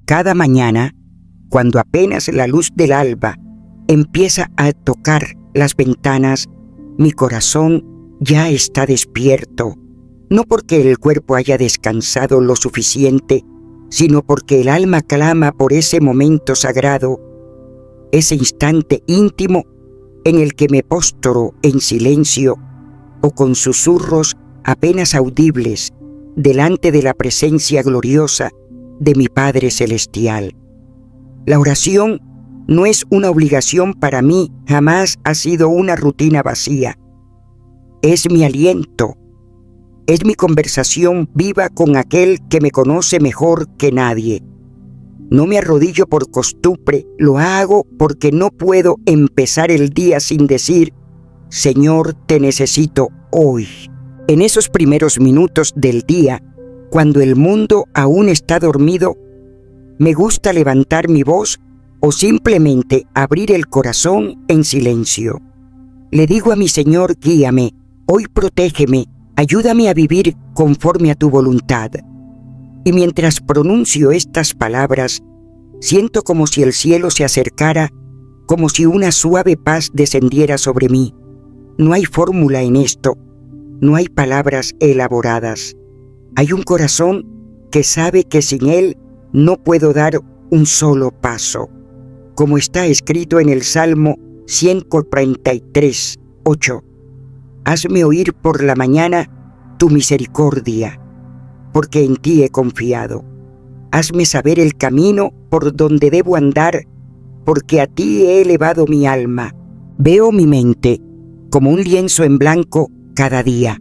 Cada mañana, cuando apenas la luz del alba empieza a tocar las ventanas, mi corazón ya está despierto, no porque el cuerpo haya descansado lo suficiente, sino porque el alma clama por ese momento sagrado, ese instante íntimo en el que me postro en silencio o con susurros apenas audibles delante de la presencia gloriosa de mi Padre Celestial. La oración no es una obligación para mí, jamás ha sido una rutina vacía. Es mi aliento, es mi conversación viva con aquel que me conoce mejor que nadie. No me arrodillo por costumbre, lo hago porque no puedo empezar el día sin decir: Señor, te necesito hoy. En esos primeros minutos del día, cuando el mundo aún está dormido, me gusta levantar mi voz o simplemente abrir el corazón en silencio. Le digo a mi Señor: guíame, hoy protégeme, ayúdame a vivir conforme a tu voluntad. Y mientras pronuncio estas palabras, siento como si el cielo se acercara, como si una suave paz descendiera sobre mí. No hay fórmula en esto, no hay palabras elaboradas. Hay un corazón que sabe que sin él no puedo dar un solo paso. Como está escrito en el Salmo 133, 8. Hazme oír por la mañana tu misericordia, porque en ti he confiado. Hazme saber el camino por donde debo andar, porque a ti he elevado mi alma. Veo mi mente como un lienzo en blanco cada día.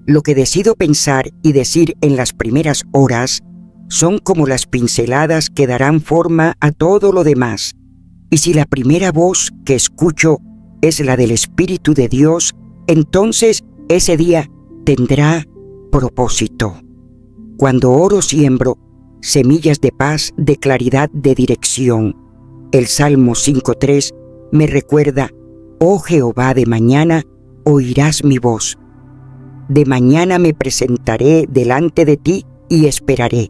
Lo que decido pensar y decir en las primeras horas son como las pinceladas que darán forma a todo lo demás. Y si la primera voz que escucho es la del Espíritu de Dios, entonces ese día tendrá propósito. Cuando oro siembro semillas de paz, de claridad, de dirección. El Salmo 5:3 me recuerda: oh Jehová, de mañana oirás mi voz. De mañana me presentaré delante de ti y esperaré.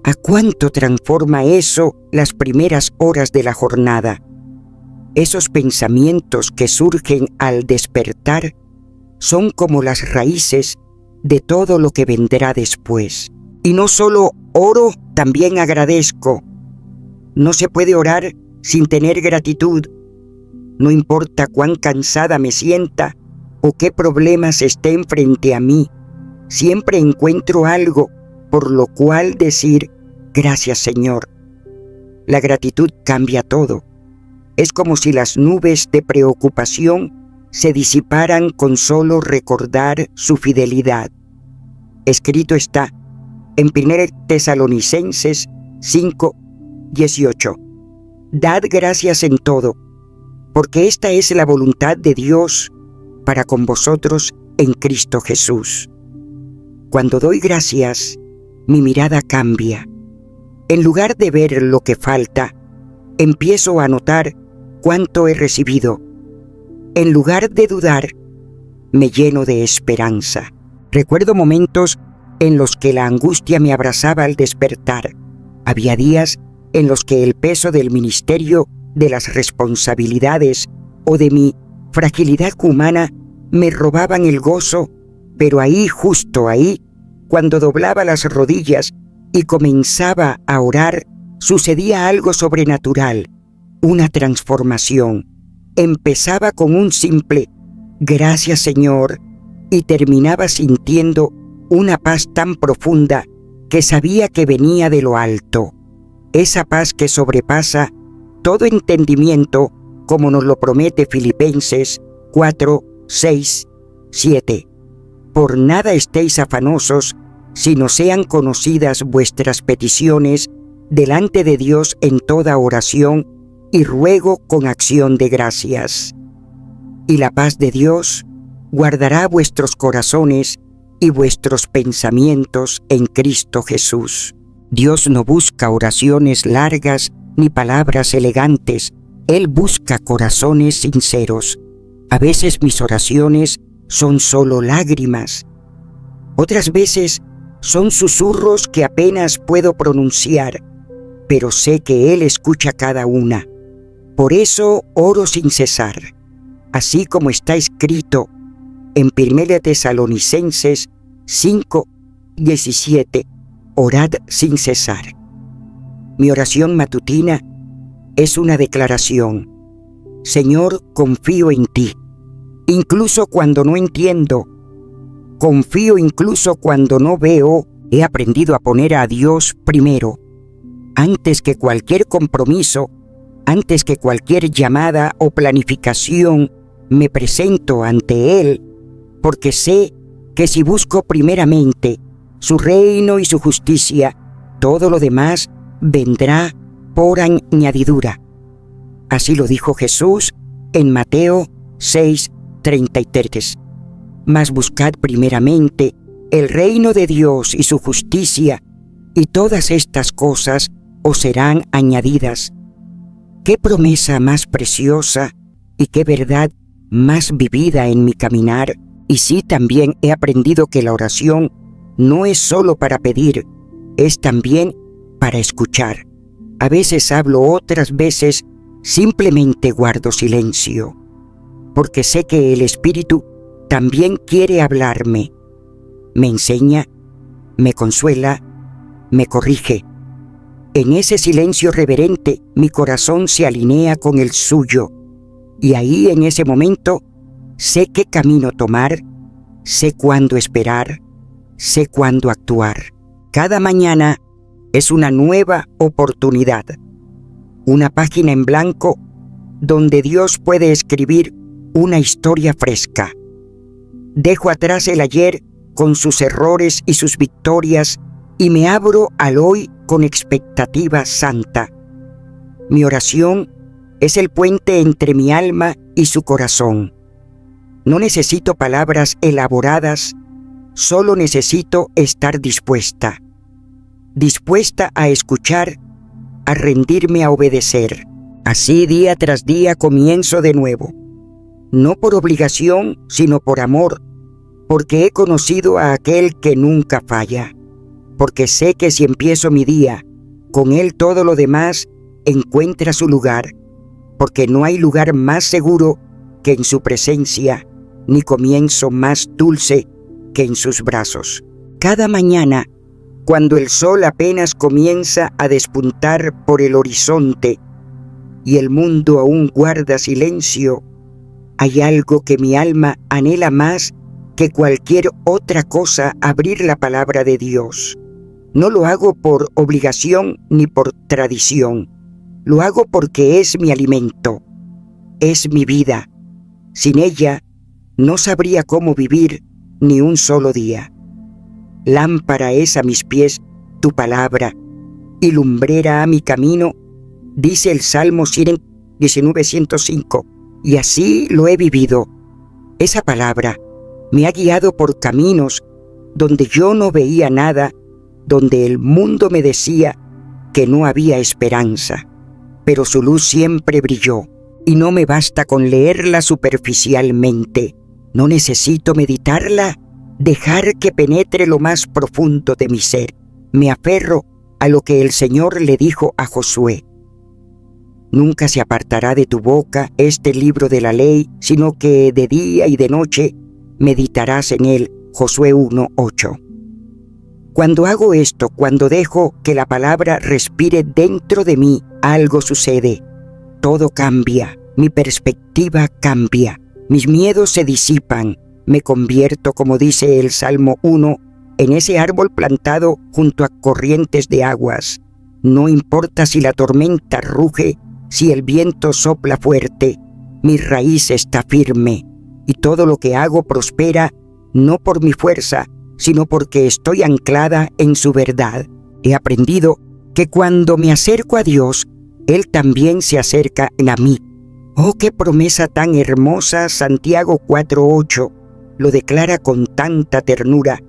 ¿A cuánto transforma eso las primeras horas de la jornada? Esos pensamientos que surgen al despertar son como las raíces de todo lo que vendrá después. Y no solo oro, también agradezco. No se puede orar sin tener gratitud. No importa cuán cansada me sienta o qué problemas estén frente a mí, siempre encuentro algo por lo cual decir: gracias, Señor. La gratitud cambia todo. Es como si las nubes de preocupación se disiparan con solo recordar su fidelidad. Escrito está en 1 Tesalonicenses 5:18. Dad gracias en todo, porque esta es la voluntad de Dios para con vosotros en Cristo Jesús. Cuando doy gracias, mi mirada cambia. En lugar de ver lo que falta, empiezo a notar cuánto he recibido. En lugar de dudar, me lleno de esperanza. Recuerdo momentos en los que la angustia me abrazaba al despertar. Había días en los que el peso del ministerio, de las responsabilidades o de mi fragilidad humana me robaban el gozo, pero ahí, justo ahí, cuando doblaba las rodillas y comenzaba a orar, sucedía algo sobrenatural, una transformación. Empezaba con un simple «Gracias, Señor», y terminaba sintiendo una paz tan profunda que sabía que venía de lo alto. Esa paz que sobrepasa todo entendimiento, como nos lo promete Filipenses 4, 6, 7. Por nada estéis afanosos, sino sean conocidas vuestras peticiones delante de Dios en toda oración y ruego con acción de gracias. Y la paz de Dios guardará vuestros corazones y vuestros pensamientos en Cristo Jesús. Dios no busca oraciones largas ni palabras elegantes. Él busca corazones sinceros. A veces mis oraciones son solo lágrimas. Otras veces son susurros que apenas puedo pronunciar, pero sé que Él escucha cada una. Por eso oro sin cesar, así como está escrito en 1 Tesalonicenses 5:17, orad sin cesar. Mi oración matutina es una declaración: Señor, confío en ti, incluso cuando no entiendo, confío incluso cuando no veo. He aprendido a poner a Dios primero, antes que cualquier compromiso, antes que cualquier llamada o planificación. Me presento ante Él, porque sé que si busco primeramente su reino y su justicia, todo lo demás vendrá por añadidura. Así lo dijo Jesús en Mateo 6:33. Mas buscad primeramente el reino de Dios y su justicia, y todas estas cosas os serán añadidas. Qué promesa más preciosa y qué verdad más vivida en mi caminar. Y sí, también he aprendido que la oración no es solo para pedir, es también para escuchar. A veces hablo, otras veces simplemente guardo silencio, porque sé que el Espíritu también quiere hablarme. Me enseña, me consuela, me corrige. En ese silencio reverente, mi corazón se alinea con el suyo, y ahí, en ese momento, sé qué camino tomar, sé cuándo esperar, sé cuándo actuar. Cada mañana es una nueva oportunidad, una página en blanco donde Dios puede escribir una historia fresca. Dejo atrás el ayer con sus errores y sus victorias y me abro al hoy con expectativa santa. Mi oración es el puente entre mi alma y su corazón. No necesito palabras elaboradas, solo necesito estar dispuesta a escuchar, a rendirme, a obedecer. Así día tras día comienzo de nuevo, no por obligación, sino por amor, porque he conocido a aquel que nunca falla, porque sé que si empiezo mi día, con Él todo lo demás encuentra su lugar, porque no hay lugar más seguro que en su presencia, ni comienzo más dulce que en sus brazos. Cada mañana, cuando el sol apenas comienza a despuntar por el horizonte y el mundo aún guarda silencio, hay algo que mi alma anhela más que cualquier otra cosa: abrir la palabra de Dios. No lo hago por obligación ni por tradición. Lo hago porque es mi alimento, es mi vida. Sin ella, no sabría cómo vivir ni un solo día. Lámpara es a mis pies tu palabra, y lumbrera a mi camino, dice el Salmo 19:105, y así lo he vivido. Esa palabra me ha guiado por caminos donde yo no veía nada, donde el mundo me decía que no había esperanza, pero su luz siempre brilló, y no me basta con leerla superficialmente. No necesito meditarla, dejar que penetre lo más profundo de mi ser. Me aferro a lo que el Señor le dijo a Josué: nunca se apartará de tu boca este libro de la ley, sino que de día y de noche meditarás en él. Josué 1:8. Cuando hago esto, cuando dejo que la palabra respire dentro de mí, algo sucede. Todo cambia, mi perspectiva cambia, mis miedos se disipan, me convierto, como dice el Salmo 1, en ese árbol plantado junto a corrientes de aguas. No importa si la tormenta ruge, si el viento sopla fuerte, mi raíz está firme, y todo lo que hago prospera, no por mi fuerza, sino porque estoy anclada en su verdad. He aprendido que cuando me acerco a Dios, Él también se acerca a mí. ¡Oh, qué promesa tan hermosa! Santiago 4:8 lo declara con tanta ternura.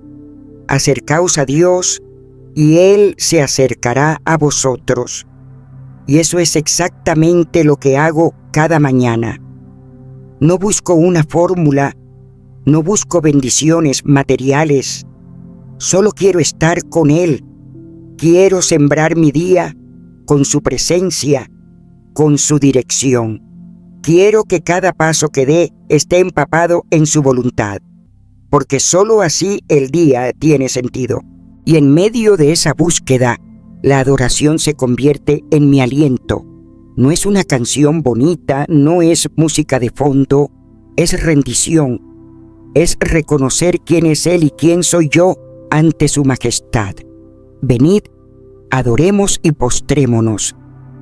Acercaos a Dios, y Él se acercará a vosotros. Y eso es exactamente lo que hago cada mañana. No busco una fórmula, no busco bendiciones materiales. Solo quiero estar con Él. Quiero sembrar mi día con su presencia, con su dirección. Quiero que cada paso que dé esté empapado en su voluntad, porque sólo así el día tiene sentido. Y en medio de esa búsqueda, la adoración se convierte en mi aliento. No es una canción bonita, no es música de fondo, es rendición. Es reconocer quién es Él y quién soy yo ante su majestad. Venid, adoremos y postrémonos.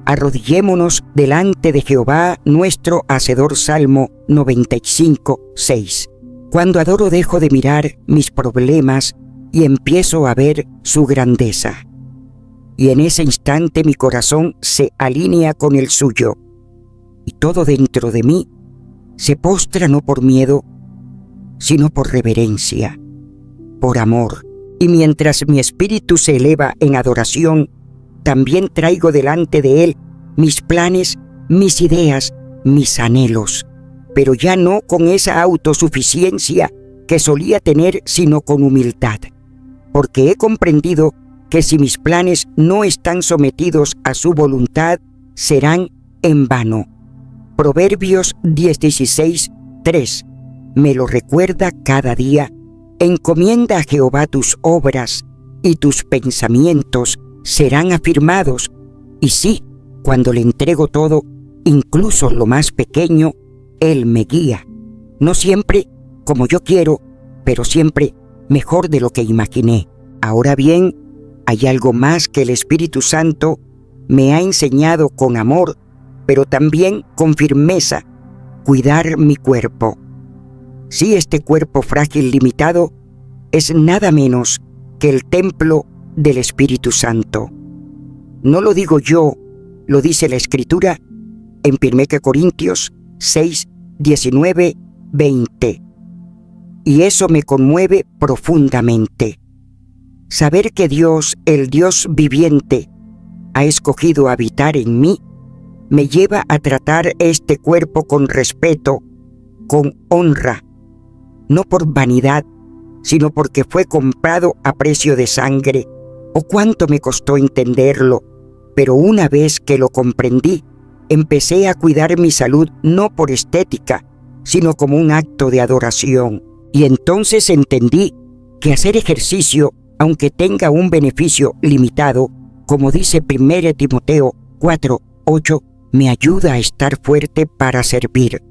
Arrodillémonos delante de Jehová, nuestro Hacedor. Salmo 95, 6. Cuando adoro dejo de mirar mis problemas y empiezo a ver su grandeza. Y en ese instante mi corazón se alinea con el suyo. Y todo dentro de mí se postra no por miedo, sino por reverencia, por amor. Y mientras mi espíritu se eleva en adoración, también traigo delante de Él mis planes, mis ideas, mis anhelos, pero ya no con esa autosuficiencia que solía tener, sino con humildad, porque he comprendido que si mis planes no están sometidos a su voluntad, serán en vano. Proverbios 16, 3 me lo recuerda cada día. Encomienda a Jehová tus obras, y tus pensamientos serán afirmados. Y sí, cuando le entrego todo, incluso lo más pequeño, Él me guía. No siempre como yo quiero, pero siempre mejor de lo que imaginé. Ahora bien, hay algo más que el Espíritu Santo me ha enseñado con amor, pero también con firmeza: cuidar mi cuerpo. Sí, este cuerpo frágil, limitado, es nada menos que el templo del Espíritu Santo. No lo digo yo, lo dice la Escritura en 1 Corintios 6, 19, 20. Y eso me conmueve profundamente. Saber que Dios, el Dios viviente, ha escogido habitar en mí, me lleva a tratar este cuerpo con respeto, con honra, no por vanidad, sino porque fue comprado a precio de sangre. Oh, cuánto me costó entenderlo, pero una vez que lo comprendí, empecé a cuidar mi salud no por estética, sino como un acto de adoración. Y entonces entendí que hacer ejercicio, aunque tenga un beneficio limitado, como dice 1 Timoteo 4, 8, me ayuda a estar fuerte para servir.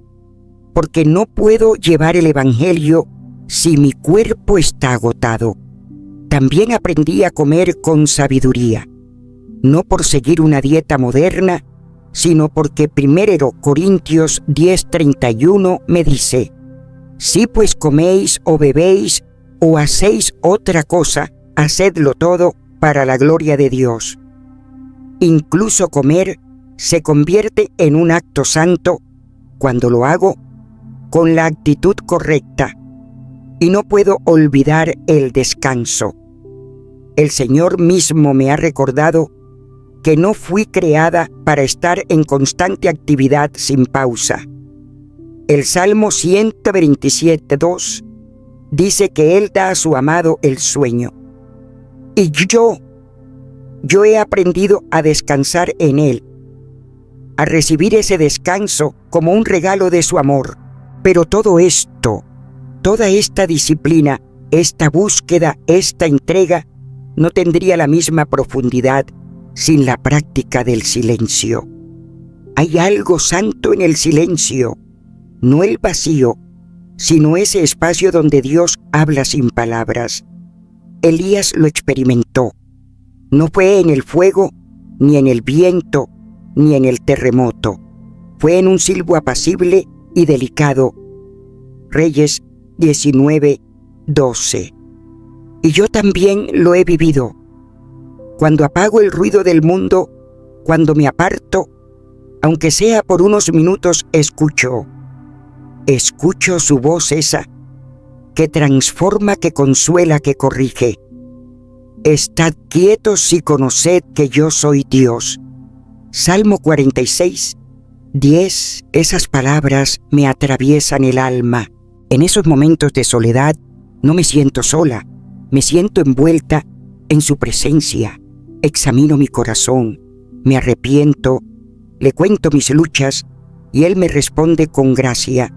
Porque no puedo llevar el Evangelio si mi cuerpo está agotado. También aprendí a comer con sabiduría, no por seguir una dieta moderna, sino porque 1 Corintios 10:31 me dice: si pues coméis o bebéis o hacéis otra cosa, hacedlo todo para la gloria de Dios. Incluso comer se convierte en un acto santo cuando lo hago con la actitud correcta. Y no puedo olvidar el descanso. El Señor mismo me ha recordado que no fui creada para estar en constante actividad sin pausa. El Salmo 127:2 dice que Él da a su amado el sueño. Y yo he aprendido a descansar en Él, a recibir ese descanso como un regalo de su amor. Pero todo esto, toda esta disciplina, esta búsqueda, esta entrega, no tendría la misma profundidad sin la práctica del silencio. Hay algo santo en el silencio, no el vacío, sino ese espacio donde Dios habla sin palabras. Elías lo experimentó. No fue en el fuego, ni en el viento, ni en el terremoto. Fue en un silbo apacible y delicado. Reyes 19:12. Y yo también lo he vivido. Cuando apago el ruido del mundo, cuando me aparto, aunque sea por unos minutos, escucho su voz esa, que transforma, que consuela, que corrige. Estad quietos y conoced que yo soy Dios. Salmo 46:10. Esas palabras me atraviesan el alma. En esos momentos de soledad no me siento sola, me siento envuelta en su presencia. Examino mi corazón, me arrepiento, le cuento mis luchas y Él me responde con gracia.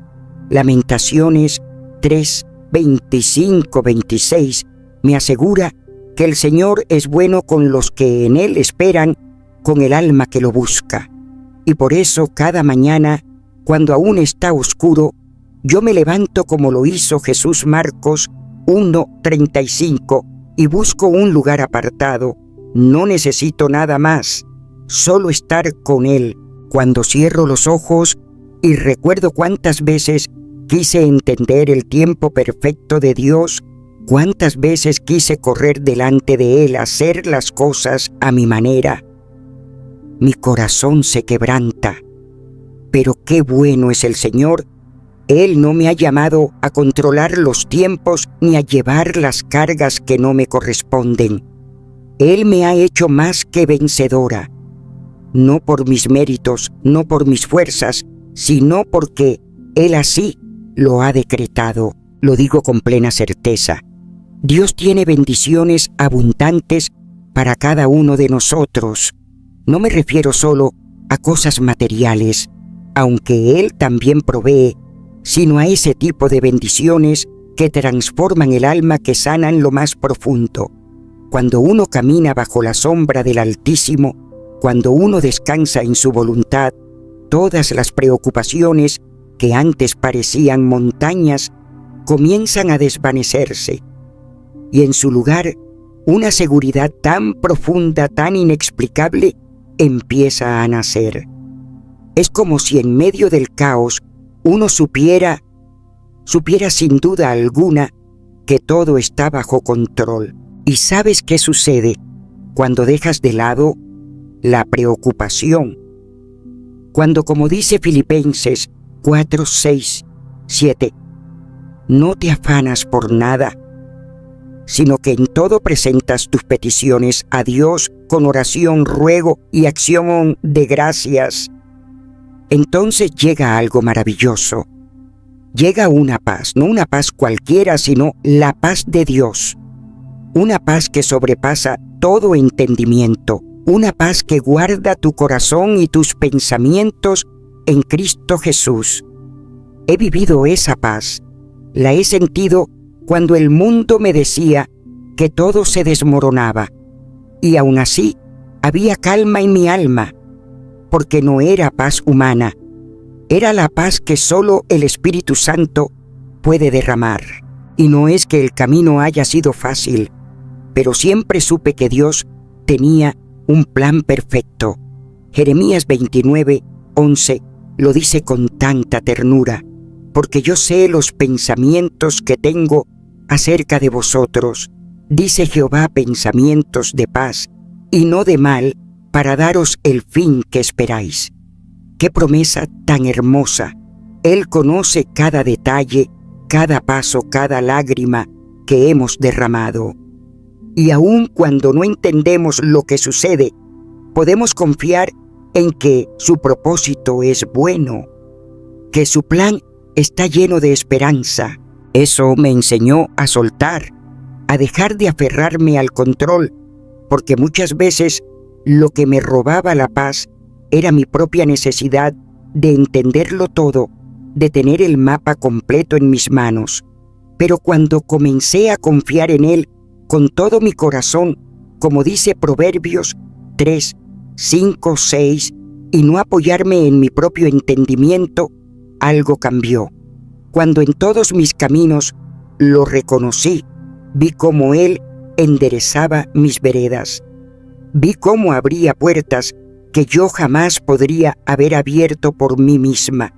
Lamentaciones 3, 25, 26 me asegura que el Señor es bueno con los que en Él esperan, con el alma que lo busca. Y por eso cada mañana, cuando aún está oscuro, yo me levanto como lo hizo Jesús. Marcos 1:35, y busco un lugar apartado. No necesito nada más, solo estar con Él. Cuando cierro los ojos y recuerdo cuántas veces quise entender el tiempo perfecto de Dios, cuántas veces quise correr delante de Él, hacer las cosas a mi manera, mi corazón se quebranta. Pero qué bueno es el Señor. Él no me ha llamado a controlar los tiempos ni a llevar las cargas que no me corresponden. Él me ha hecho más que vencedora, no por mis méritos, no por mis fuerzas, sino porque Él así lo ha decretado. Lo digo con plena certeza. Dios tiene bendiciones abundantes para cada uno de nosotros. No me refiero solo a cosas materiales, aunque Él también provee, sino a ese tipo de bendiciones que transforman el alma, que sanan lo más profundo. Cuando uno camina bajo la sombra del Altísimo, cuando uno descansa en su voluntad, todas las preocupaciones que antes parecían montañas comienzan a desvanecerse, y en su lugar una seguridad tan profunda, tan inexplicable, empieza a nacer. Es como si en medio del caos uno supiera sin duda alguna que todo está bajo control. ¿Y sabes qué sucede cuando dejas de lado la preocupación? Cuando, como dice Filipenses 4, 6, 7, no te afanas por nada, sino que en todo presentas tus peticiones a Dios con oración, ruego y acción de gracias. Entonces llega algo maravilloso. Llega una paz, no una paz cualquiera, sino la paz de Dios. Una paz que sobrepasa todo entendimiento. Una paz que guarda tu corazón y tus pensamientos en Cristo Jesús. He vivido esa paz. La he sentido cuando el mundo me decía que todo se desmoronaba. Y aún así había calma en mi alma, porque no era paz humana, era la paz que solo el Espíritu Santo puede derramar. Y no es que el camino haya sido fácil, pero siempre supe que Dios tenía un plan perfecto. Jeremías 29, 11 lo dice con tanta ternura, porque yo sé los pensamientos que tengo acerca de vosotros, dice Jehová, pensamientos de paz y no de mal, para daros el fin que esperáis. ¡Qué promesa tan hermosa! Él conoce cada detalle, cada paso, cada lágrima que hemos derramado. Y aun cuando no entendemos lo que sucede, podemos confiar en que su propósito es bueno, que su plan está lleno de esperanza. Eso me enseñó a soltar, a dejar de aferrarme al control, porque muchas veces lo que me robaba la paz era mi propia necesidad de entenderlo todo, de tener el mapa completo en mis manos. Pero cuando comencé a confiar en Él con todo mi corazón, como dice Proverbios 3, 5, 6, y no apoyarme en mi propio entendimiento, algo cambió. Cuando en todos mis caminos lo reconocí, vi cómo Él enderezaba mis veredas. Vi cómo abría puertas que yo jamás podría haber abierto por mí misma.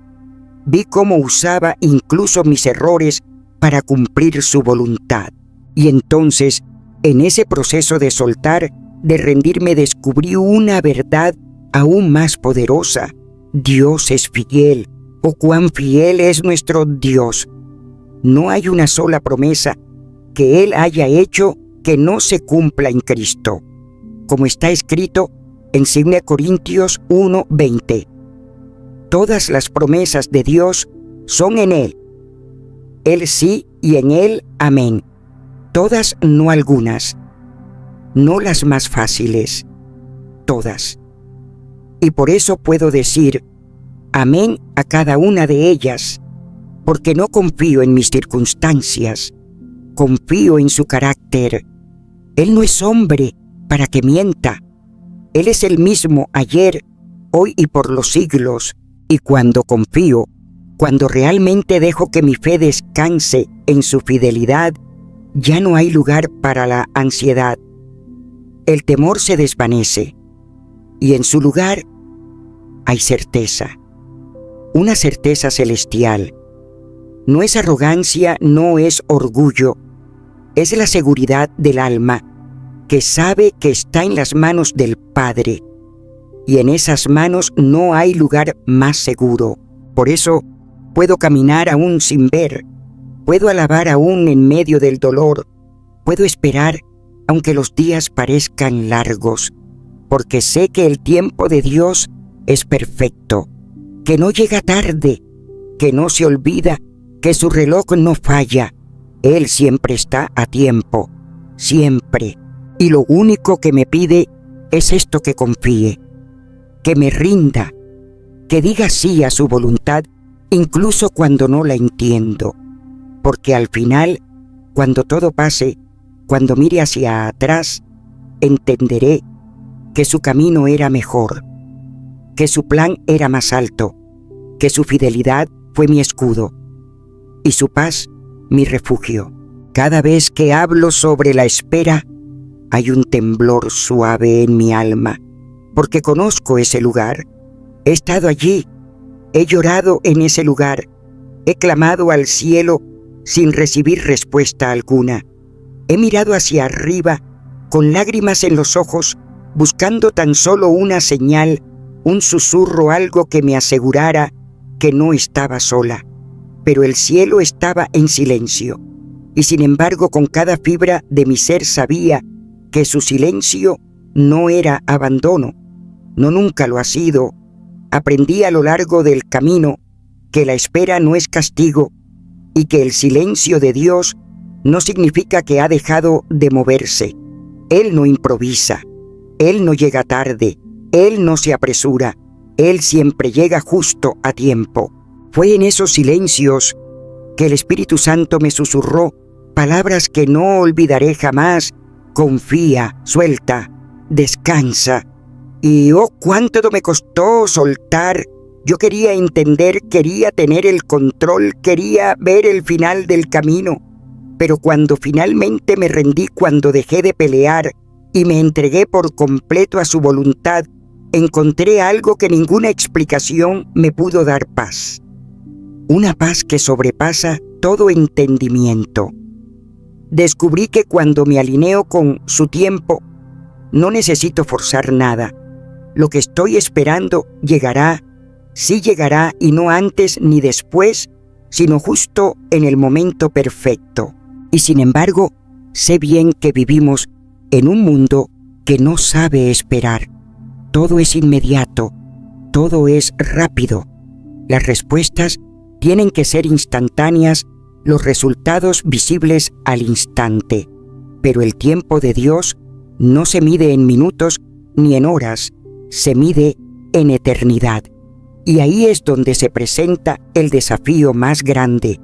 Vi cómo usaba incluso mis errores para cumplir su voluntad. Y entonces, en ese proceso de soltar, de rendirme, descubrí una verdad aún más poderosa. Dios es fiel. ¡Oh, cuán fiel es nuestro Dios! No hay una sola promesa que Él haya hecho que no se cumpla en Cristo. Como está escrito en 2 Corintios 1:20. Todas las promesas de Dios son en Él. Él sí y en Él amén. Todas, no algunas. No las más fáciles. Todas. Y por eso puedo decir amén a cada una de ellas, porque no confío en mis circunstancias, confío en su carácter. Él no es hombre para que mienta. Él es el mismo ayer, hoy y por los siglos. Y cuando confío, cuando realmente dejo que mi fe descanse en su fidelidad, ya no hay lugar para la ansiedad. El temor se desvanece y en su lugar hay certeza, una certeza celestial. No es arrogancia, no es orgullo, es la seguridad del alma que sabe que está en las manos del Padre, y en esas manos no hay lugar más seguro. Por eso puedo caminar aún sin ver, puedo alabar aún en medio del dolor, puedo esperar aunque los días parezcan largos, porque sé que el tiempo de Dios es perfecto, que no llega tarde, que no se olvida, que su reloj no falla. Él siempre está a tiempo, siempre. Y lo único que me pide es esto: que confíe, que me rinda, que diga sí a su voluntad, incluso cuando no la entiendo. Porque al final, cuando todo pase, cuando mire hacia atrás, entenderé que su camino era mejor, que su plan era más alto, que su fidelidad fue mi escudo y su paz mi refugio. Cada vez que hablo sobre la espera, hay un temblor suave en mi alma, porque conozco ese lugar. He estado allí, he llorado en ese lugar, he clamado al cielo sin recibir respuesta alguna. He mirado hacia arriba con lágrimas en los ojos, buscando tan solo una señal, un susurro, algo que me asegurara que no estaba sola. Pero el cielo estaba en silencio, y sin embargo con cada fibra de mi ser sabía que su silencio no era abandono, no, nunca lo ha sido. Aprendí a lo largo del camino que la espera no es castigo y que el silencio de Dios no significa que ha dejado de moverse. Él no improvisa, Él no llega tarde, Él no se apresura, Él siempre llega justo a tiempo. Fue en esos silencios que el Espíritu Santo me susurró palabras que no olvidaré jamás: confía, suelta, descansa. Y oh, cuánto me costó soltar. Yo quería entender, quería tener el control, quería ver el final del camino. Pero cuando finalmente me rendí, cuando dejé de pelear y me entregué por completo a su voluntad, encontré algo que ninguna explicación me pudo dar: paz. Una paz que sobrepasa todo entendimiento. Descubrí que cuando me alineo con su tiempo, no necesito forzar nada. Lo que estoy esperando llegará, sí llegará, y no antes ni después, sino justo en el momento perfecto. Y sin embargo, sé bien que vivimos en un mundo que no sabe esperar. Todo es inmediato, todo es rápido. Las respuestas tienen que ser instantáneas, los resultados visibles al instante. Pero el tiempo de Dios no se mide en minutos ni en horas, se mide en eternidad. Y ahí es donde se presenta el desafío más grande,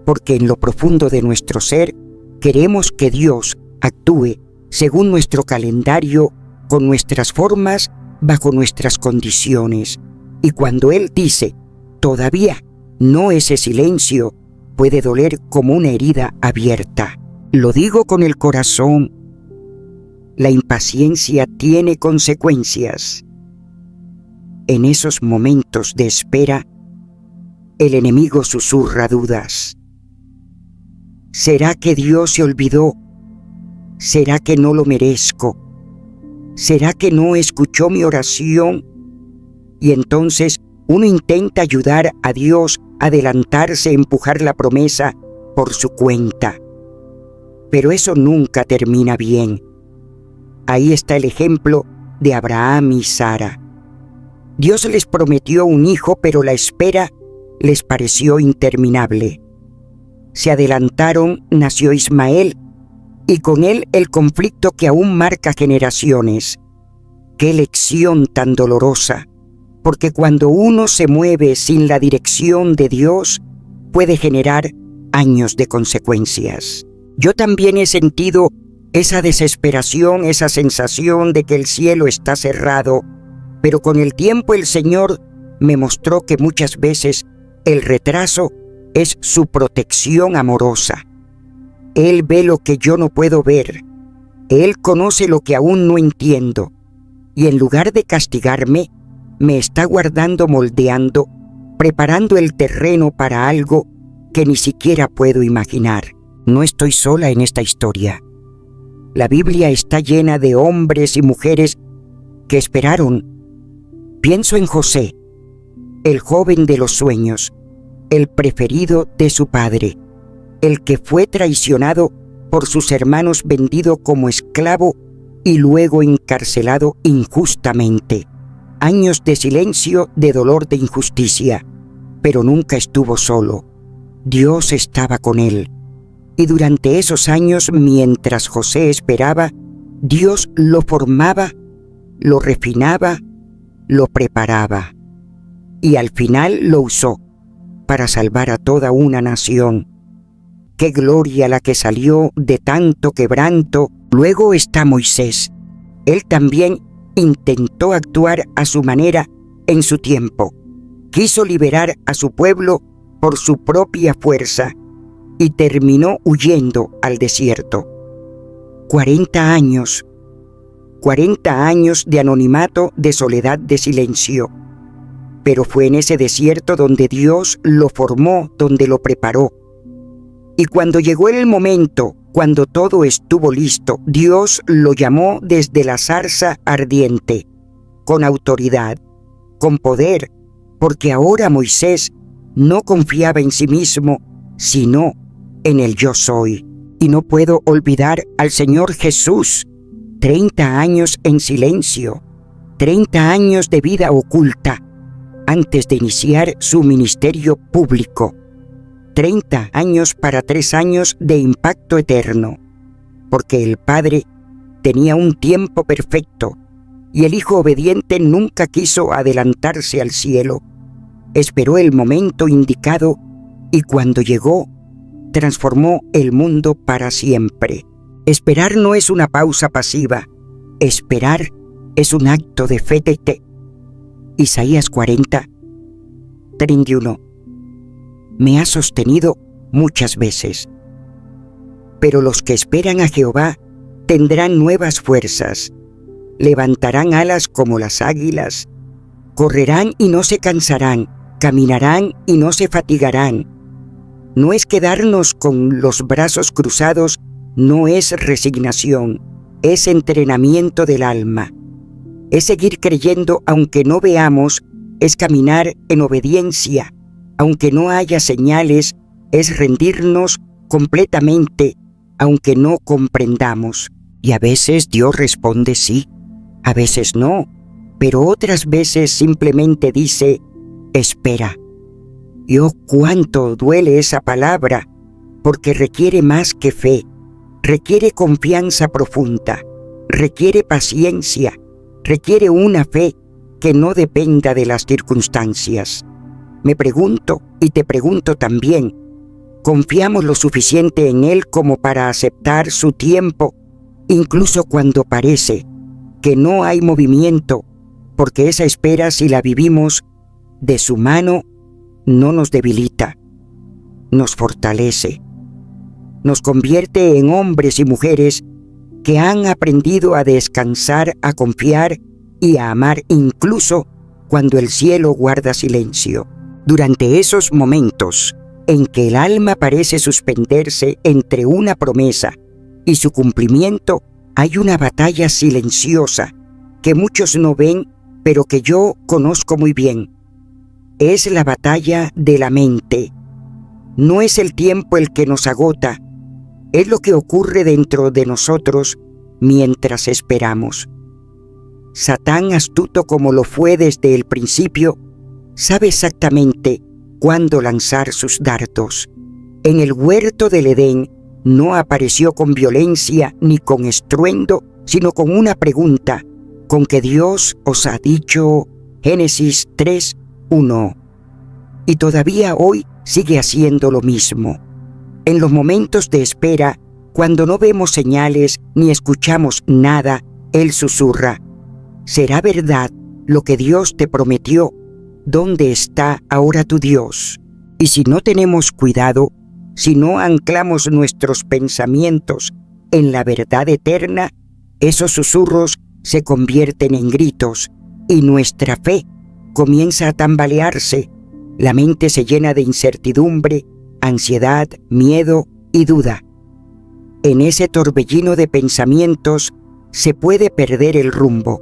porque en lo profundo de nuestro ser queremos que Dios actúe según nuestro calendario, con nuestras formas, bajo nuestras condiciones. Y cuando Él dice todavía no, ese silencio puede doler como una herida abierta. Lo digo con el corazón. La impaciencia tiene consecuencias. En esos momentos de espera, el enemigo susurra dudas. ¿Será que Dios se olvidó? ¿Será que no lo merezco? ¿Será que no escuchó mi oración? Y entonces uno intenta ayudar a Dios a adelantarse, empujar la promesa por su cuenta. Pero eso nunca termina bien. Ahí está el ejemplo de Abraham y Sara. Dios les prometió un hijo, pero la espera les pareció interminable. Se adelantaron, nació Ismael, y con él el conflicto que aún marca generaciones. ¡Qué lección tan dolorosa! porque cuando uno se mueve sin la dirección de Dios, puede generar años de consecuencias. Yo también he sentido esa desesperación, esa sensación de que el cielo está cerrado, pero con el tiempo el Señor me mostró que muchas veces el retraso es su protección amorosa. Él ve lo que yo no puedo ver. Él conoce lo que aún no entiendo. Y en lugar de castigarme, me está guardando, moldeando, preparando el terreno para algo que ni siquiera puedo imaginar. No estoy sola en esta historia. La Biblia está llena de hombres y mujeres que esperaron. Pienso en José, el joven de los sueños, el preferido de su padre, el que fue traicionado por sus hermanos, vendido como esclavo y luego encarcelado injustamente. Años de silencio, de dolor, de injusticia, pero nunca estuvo solo. Dios estaba con él. Y durante esos años, mientras José esperaba, Dios lo formaba, lo refinaba, lo preparaba. Y al final lo usó para salvar a toda una nación. ¡Qué gloria la que salió de tanto quebranto! Luego está Moisés. Él también intentó actuar a su manera en su tiempo. Quiso liberar a su pueblo por su propia fuerza y terminó huyendo al desierto. 40 años de anonimato, de soledad, de silencio. Pero fue en ese desierto donde Dios lo formó, donde lo preparó. Y cuando llegó el momento, cuando todo estuvo listo, Dios lo llamó desde la zarza ardiente, con autoridad, con poder, porque ahora Moisés no confiaba en sí mismo, sino en el yo soy. Y no puedo olvidar al Señor Jesús, 30 años en silencio, 30 años de vida oculta, antes de iniciar su ministerio público. 30 años para 3 años de impacto eterno, porque el Padre tenía un tiempo perfecto y el Hijo obediente nunca quiso adelantarse al cielo. Esperó el momento indicado y cuando llegó, transformó el mundo para siempre. Esperar no es una pausa pasiva, esperar es un acto de fe. Isaías 40, 31. Me ha sostenido muchas veces. Pero los que esperan a Jehová tendrán nuevas fuerzas, levantarán alas como las águilas, correrán y no se cansarán, caminarán y no se fatigarán. No es quedarnos con los brazos cruzados, no es resignación, es entrenamiento del alma. Es seguir creyendo aunque no veamos, es caminar en obediencia. Aunque no haya señales, es rendirnos completamente, aunque no comprendamos. Y a veces Dios responde sí, a veces no, pero otras veces simplemente dice, espera. Y oh, cuánto duele esa palabra, porque requiere más que fe, requiere confianza profunda, requiere paciencia, requiere una fe que no dependa de las circunstancias. Me pregunto, y te pregunto también, ¿confiamos lo suficiente en Él como para aceptar su tiempo, incluso cuando parece que no hay movimiento, porque esa espera, si la vivimos de su mano, no nos debilita, nos fortalece, nos convierte en hombres y mujeres que han aprendido a descansar, a confiar y a amar incluso cuando el cielo guarda silencio? Durante esos momentos en que el alma parece suspenderse entre una promesa y su cumplimiento, hay una batalla silenciosa que muchos no ven, pero que yo conozco muy bien. Es la batalla de la mente. No es el tiempo el que nos agota, es lo que ocurre dentro de nosotros mientras esperamos. Satán, astuto como lo fue desde el principio, sabe exactamente cuándo lanzar sus dardos. En el huerto del Edén no apareció con violencia ni con estruendo, sino con una pregunta: ¿con que Dios os ha dicho? Génesis 3:1. Y todavía hoy sigue haciendo lo mismo. En los momentos de espera, cuando no vemos señales ni escuchamos nada, Él susurra: ¿será verdad lo que Dios te prometió? ¿Dónde está ahora tu Dios? Y si no tenemos cuidado, si no anclamos nuestros pensamientos en la verdad eterna, esos susurros se convierten en gritos y nuestra fe comienza a tambalearse. La mente se llena de incertidumbre, ansiedad, miedo y duda. En ese torbellino de pensamientos se puede perder el rumbo.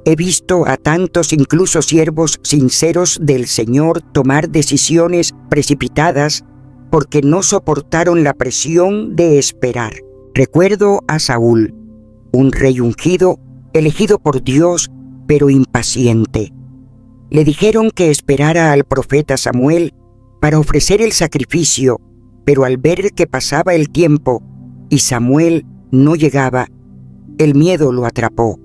He visto a tantos, incluso siervos sinceros del Señor, tomar decisiones precipitadas porque no soportaron la presión de esperar. Recuerdo a Saúl, un rey ungido, elegido por Dios, pero impaciente. Le dijeron que esperara al profeta Samuel para ofrecer el sacrificio, pero al ver que pasaba el tiempo y Samuel no llegaba, el miedo lo atrapó.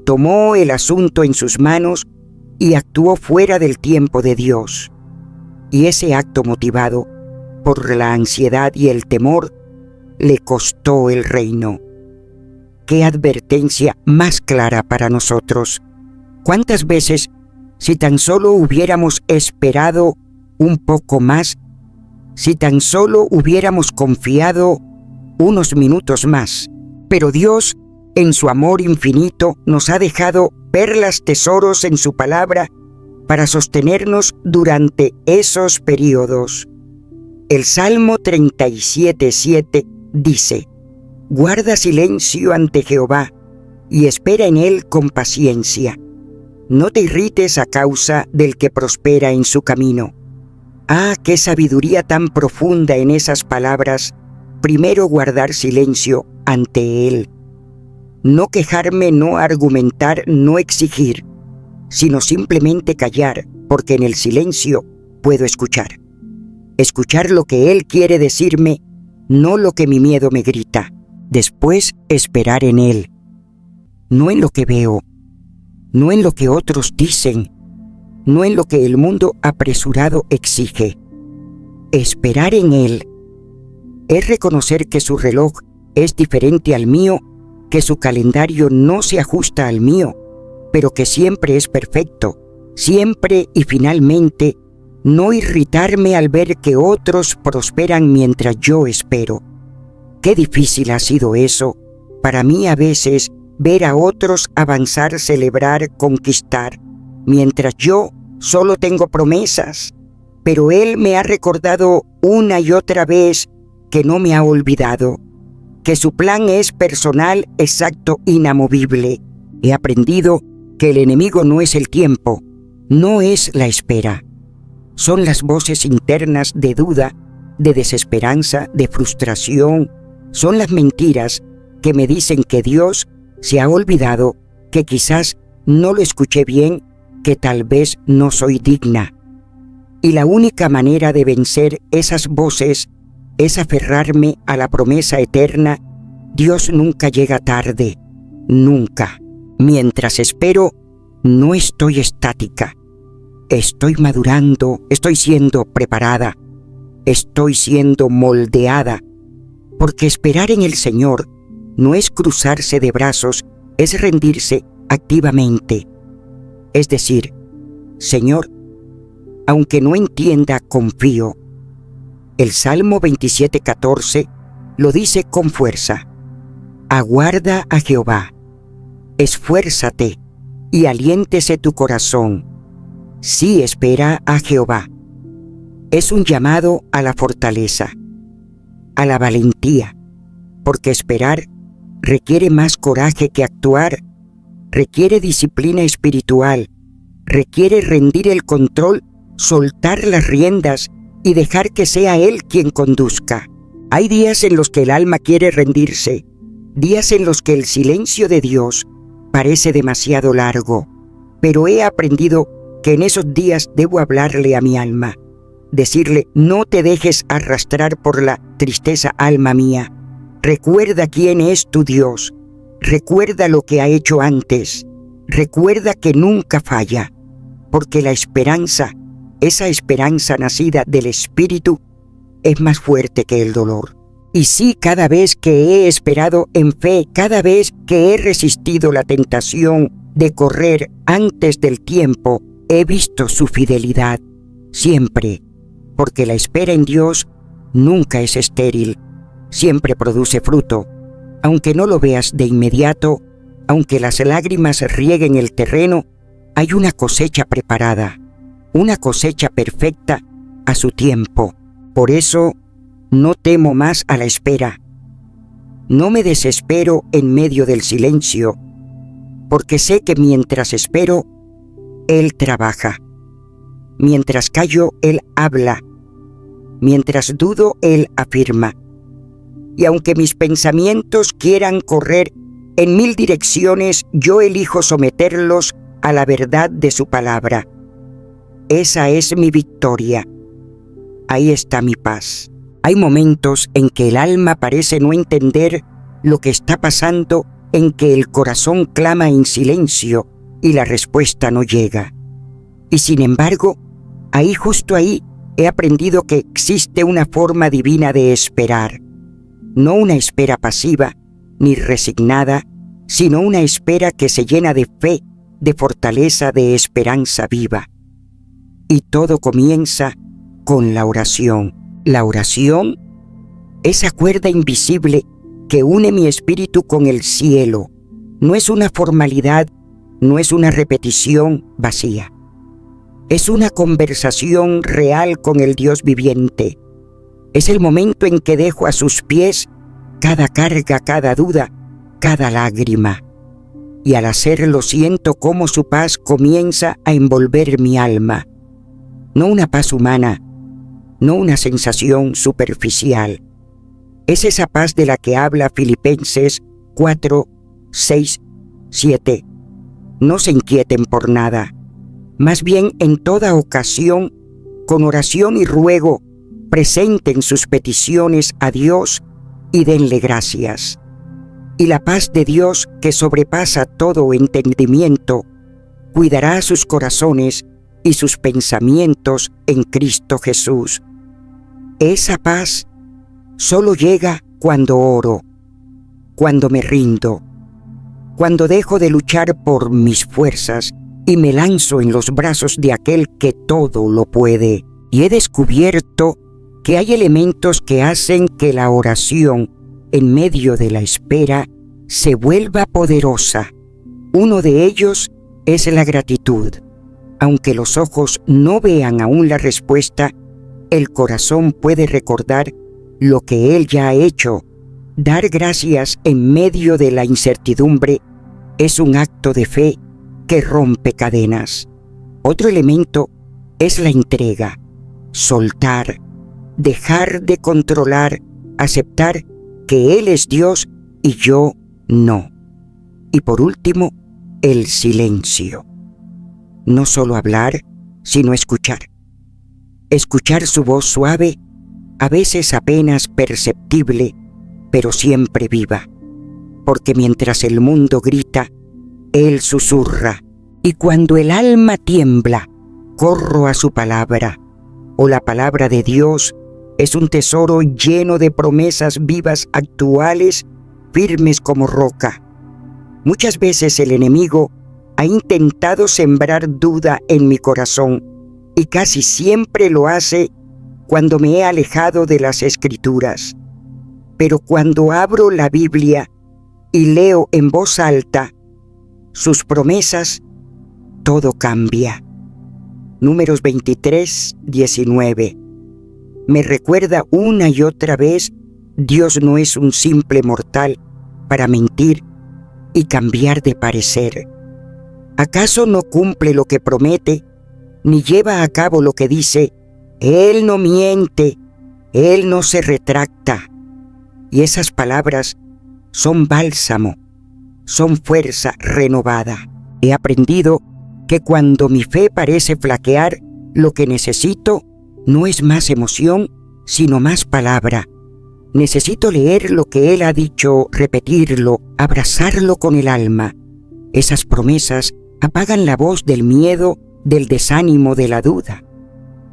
Tomó el asunto en sus manos y actuó fuera del tiempo de Dios. Y ese acto, motivado por la ansiedad y el temor, le costó el reino. ¡Qué advertencia más clara para nosotros! ¿Cuántas veces, si tan solo hubiéramos esperado un poco más, si tan solo hubiéramos confiado unos minutos más? Pero Dios, en su amor infinito, nos ha dejado perlas, tesoros en su palabra para sostenernos durante esos periodos. El Salmo 37:7 dice: guarda silencio ante Jehová y espera en él con paciencia. No te irrites a causa del que prospera en su camino. ¡Ah, qué sabiduría tan profunda en esas palabras! Primero guardar silencio ante él. No quejarme, no argumentar, no exigir, sino simplemente callar, porque en el silencio puedo escuchar. Escuchar lo que él quiere decirme, no lo que mi miedo me grita. Después, esperar en él. No en lo que veo, no en lo que otros dicen, no en lo que el mundo apresurado exige. Esperar en él es reconocer que su reloj es diferente al mío, que su calendario no se ajusta al mío, pero que siempre es perfecto, siempre y finalmente. No irritarme al ver que otros prosperan mientras yo espero. Qué difícil ha sido eso para mí a veces, ver a otros avanzar, celebrar, conquistar, mientras yo solo tengo promesas. Pero Él me ha recordado una y otra vez que no me ha olvidado, que su plan es personal, exacto, inamovible. He aprendido que el enemigo no es el tiempo, no es la espera. Son las voces internas de duda, de desesperanza, de frustración. Son las mentiras que me dicen que Dios se ha olvidado, que quizás no lo escuché bien, que tal vez no soy digna. Y la única manera de vencer esas voces es aferrarme a la promesa eterna. Dios nunca llega tarde, nunca. Mientras espero, no estoy estática. Estoy madurando, estoy siendo preparada, estoy siendo moldeada, porque esperar en el Señor no es cruzarse de brazos, es rendirse activamente. Es decir, Señor, aunque no entienda, confío. El Salmo 27:14 lo dice con fuerza: aguarda a Jehová, esfuérzate y aliéntese tu corazón. Sí, espera a Jehová. Es un llamado a la fortaleza, a la valentía, porque esperar requiere más coraje que actuar, requiere disciplina espiritual, requiere rendir el control, soltar las riendas y dejar que sea Él quien conduzca. Hay días en los que el alma quiere rendirse, días en los que el silencio de Dios parece demasiado largo, pero he aprendido que en esos días debo hablarle a mi alma, decirle: no te dejes arrastrar por la tristeza, alma mía. Recuerda quién es tu Dios, recuerda lo que ha hecho antes. recuerda que nunca falla, porque la esperanza, esa esperanza nacida del Espíritu, es más fuerte que el dolor. Y sí, cada vez que he esperado en fe, cada vez que he resistido la tentación de correr antes del tiempo, he visto su fidelidad, siempre, porque la espera en Dios nunca es estéril, siempre produce fruto, aunque no lo veas de inmediato, aunque las lágrimas rieguen el terreno, hay una cosecha preparada, una cosecha perfecta a su tiempo. Por eso, no temo más a la espera. No me desespero en medio del silencio, porque sé que mientras espero, Él trabaja. Mientras callo, Él habla. Mientras dudo, Él afirma. Y aunque mis pensamientos quieran correr en 1000 direcciones, yo elijo someterlos a la verdad de su palabra. Esa es mi victoria. Ahí está mi paz. Hay momentos en que el alma parece no entender lo que está pasando, en que el corazón clama en silencio y la respuesta no llega. Y sin embargo, justo ahí, he aprendido que existe una forma divina de esperar. No una espera pasiva ni resignada, sino una espera que se llena de fe, de fortaleza, de esperanza viva. Y todo comienza con la oración. La oración, esa cuerda invisible que une mi espíritu con el cielo, no es una formalidad, no es una repetición vacía. Es una conversación real con el Dios viviente. Es el momento en que dejo a sus pies cada carga, cada duda, cada lágrima. Y al hacerlo siento cómo su paz comienza a envolver mi alma. No una paz humana, no una sensación superficial. Es esa paz de la que habla Filipenses 4, 6, 7. No se inquieten por nada. Más bien, en toda ocasión, con oración y ruego, presenten sus peticiones a Dios y denle gracias. Y la paz de Dios, que sobrepasa todo entendimiento, cuidará sus corazones y sus pensamientos en Cristo Jesús. Esa paz solo llega cuando oro, cuando me rindo, cuando dejo de luchar por mis fuerzas y me lanzo en los brazos de aquel que todo lo puede. Y he descubierto que hay elementos que hacen que la oración, en medio de la espera, se vuelva poderosa. Uno de ellos es la gratitud. Aunque los ojos no vean aún la respuesta, el corazón puede recordar lo que Él ya ha hecho. Dar gracias en medio de la incertidumbre es un acto de fe que rompe cadenas. Otro elemento es la entrega, soltar, dejar de controlar, aceptar que Él es Dios y yo no. Y por último, el silencio. No solo hablar, sino escuchar. Escuchar su voz suave, a veces apenas perceptible, pero siempre viva. Porque mientras el mundo grita, Él susurra. Y cuando el alma tiembla, corro a su palabra. O la palabra de Dios es un tesoro lleno de promesas vivas, actuales, firmes como roca. Muchas veces el enemigo ha intentado sembrar duda en mi corazón y casi siempre lo hace cuando me he alejado de las Escrituras. Pero cuando abro la Biblia y leo en voz alta sus promesas, todo cambia. Números 23, 19. Me recuerda una y otra vez, Dios no es un simple mortal para mentir y cambiar de parecer. ¿Acaso no cumple lo que promete, ni lleva a cabo lo que dice? Él no miente, Él no se retracta. Y esas palabras son bálsamo, son fuerza renovada. He aprendido que cuando mi fe parece flaquear, lo que necesito no es más emoción, sino más palabra. Necesito leer lo que Él ha dicho, repetirlo, abrazarlo con el alma. Esas promesas apagan la voz del miedo, del desánimo, de la duda.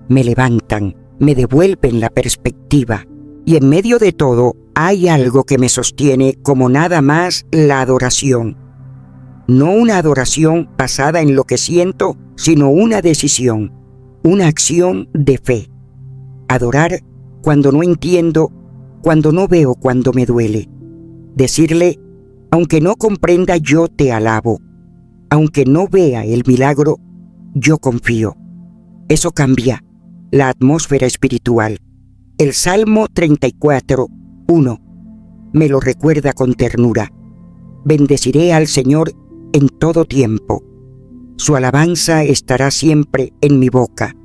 Me levantan, me devuelven la perspectiva. Y en medio de todo hay algo que me sostiene como nada más la adoración. No una adoración basada en lo que siento, sino una decisión, una acción de fe. Adorar cuando no entiendo, cuando no veo, cuando me duele. Decirle, aunque no comprenda, yo te alabo. Aunque no vea el milagro, yo confío. Eso cambia la atmósfera espiritual. El Salmo 34, 1, me lo recuerda con ternura. Bendeciré al Señor en todo tiempo. Su alabanza estará siempre en mi boca.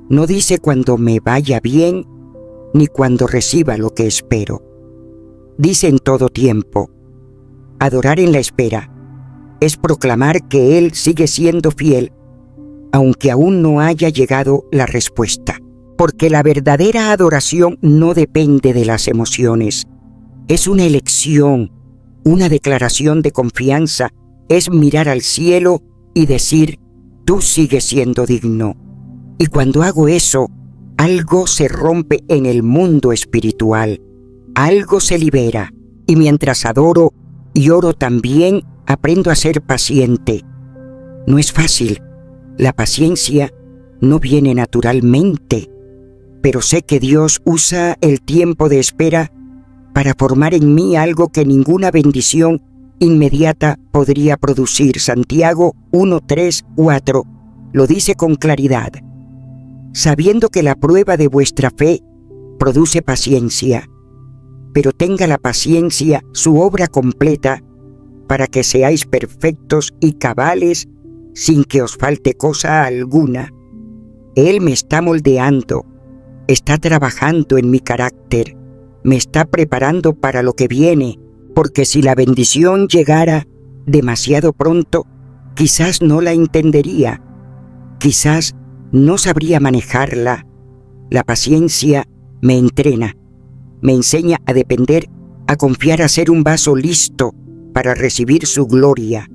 No dice cuando me vaya bien, ni cuando reciba lo que espero. Dice en todo tiempo. Adorar en la espera es proclamar que Él sigue siendo fiel, aunque aún no haya llegado la respuesta. Porque la verdadera adoración no depende de las emociones. Es una elección, una declaración de confianza. Es mirar al cielo y decir, tú sigues siendo digno. Y cuando hago eso, algo se rompe en el mundo espiritual. Algo se libera. Y mientras adoro y oro también, aprendo a ser paciente. No es fácil. La paciencia no viene naturalmente. Pero sé que Dios usa el tiempo de espera para formar en mí algo que ninguna bendición inmediata podría producir. Santiago 1, 3, 4 lo dice con claridad. Sabiendo que la prueba de vuestra fe produce paciencia, pero tenga la paciencia su obra completa para que seáis perfectos y cabales sin que os falte cosa alguna. Él me está moldeando. Está trabajando en mi carácter, me está preparando para lo que viene, porque si la bendición llegara demasiado pronto, quizás no la entendería, quizás no sabría manejarla. La paciencia me entrena, me enseña a depender, a confiar, a ser un vaso listo para recibir su gloria,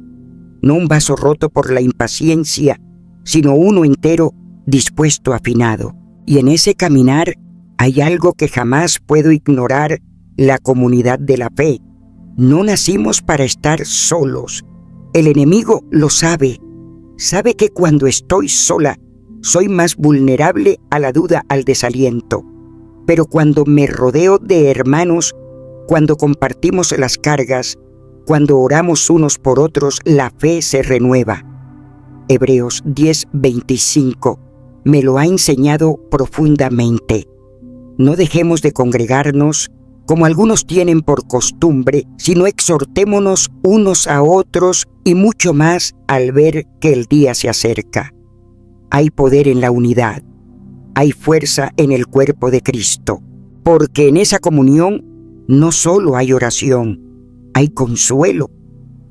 no un vaso roto por la impaciencia, sino uno entero dispuesto, afinado. Y en ese caminar hay algo que jamás puedo ignorar, la comunidad de la fe. No nacimos para estar solos. El enemigo lo sabe. Sabe que cuando estoy sola, soy más vulnerable a la duda, al desaliento. Pero cuando me rodeo de hermanos, cuando compartimos las cargas, cuando oramos unos por otros, la fe se renueva. Hebreos 10:25 me lo ha enseñado profundamente. No dejemos de congregarnos como algunos tienen por costumbre, sino exhortémonos unos a otros y mucho más al ver que el día se acerca. Hay poder en la unidad, hay fuerza en el cuerpo de Cristo, porque en esa comunión no solo hay oración, hay consuelo.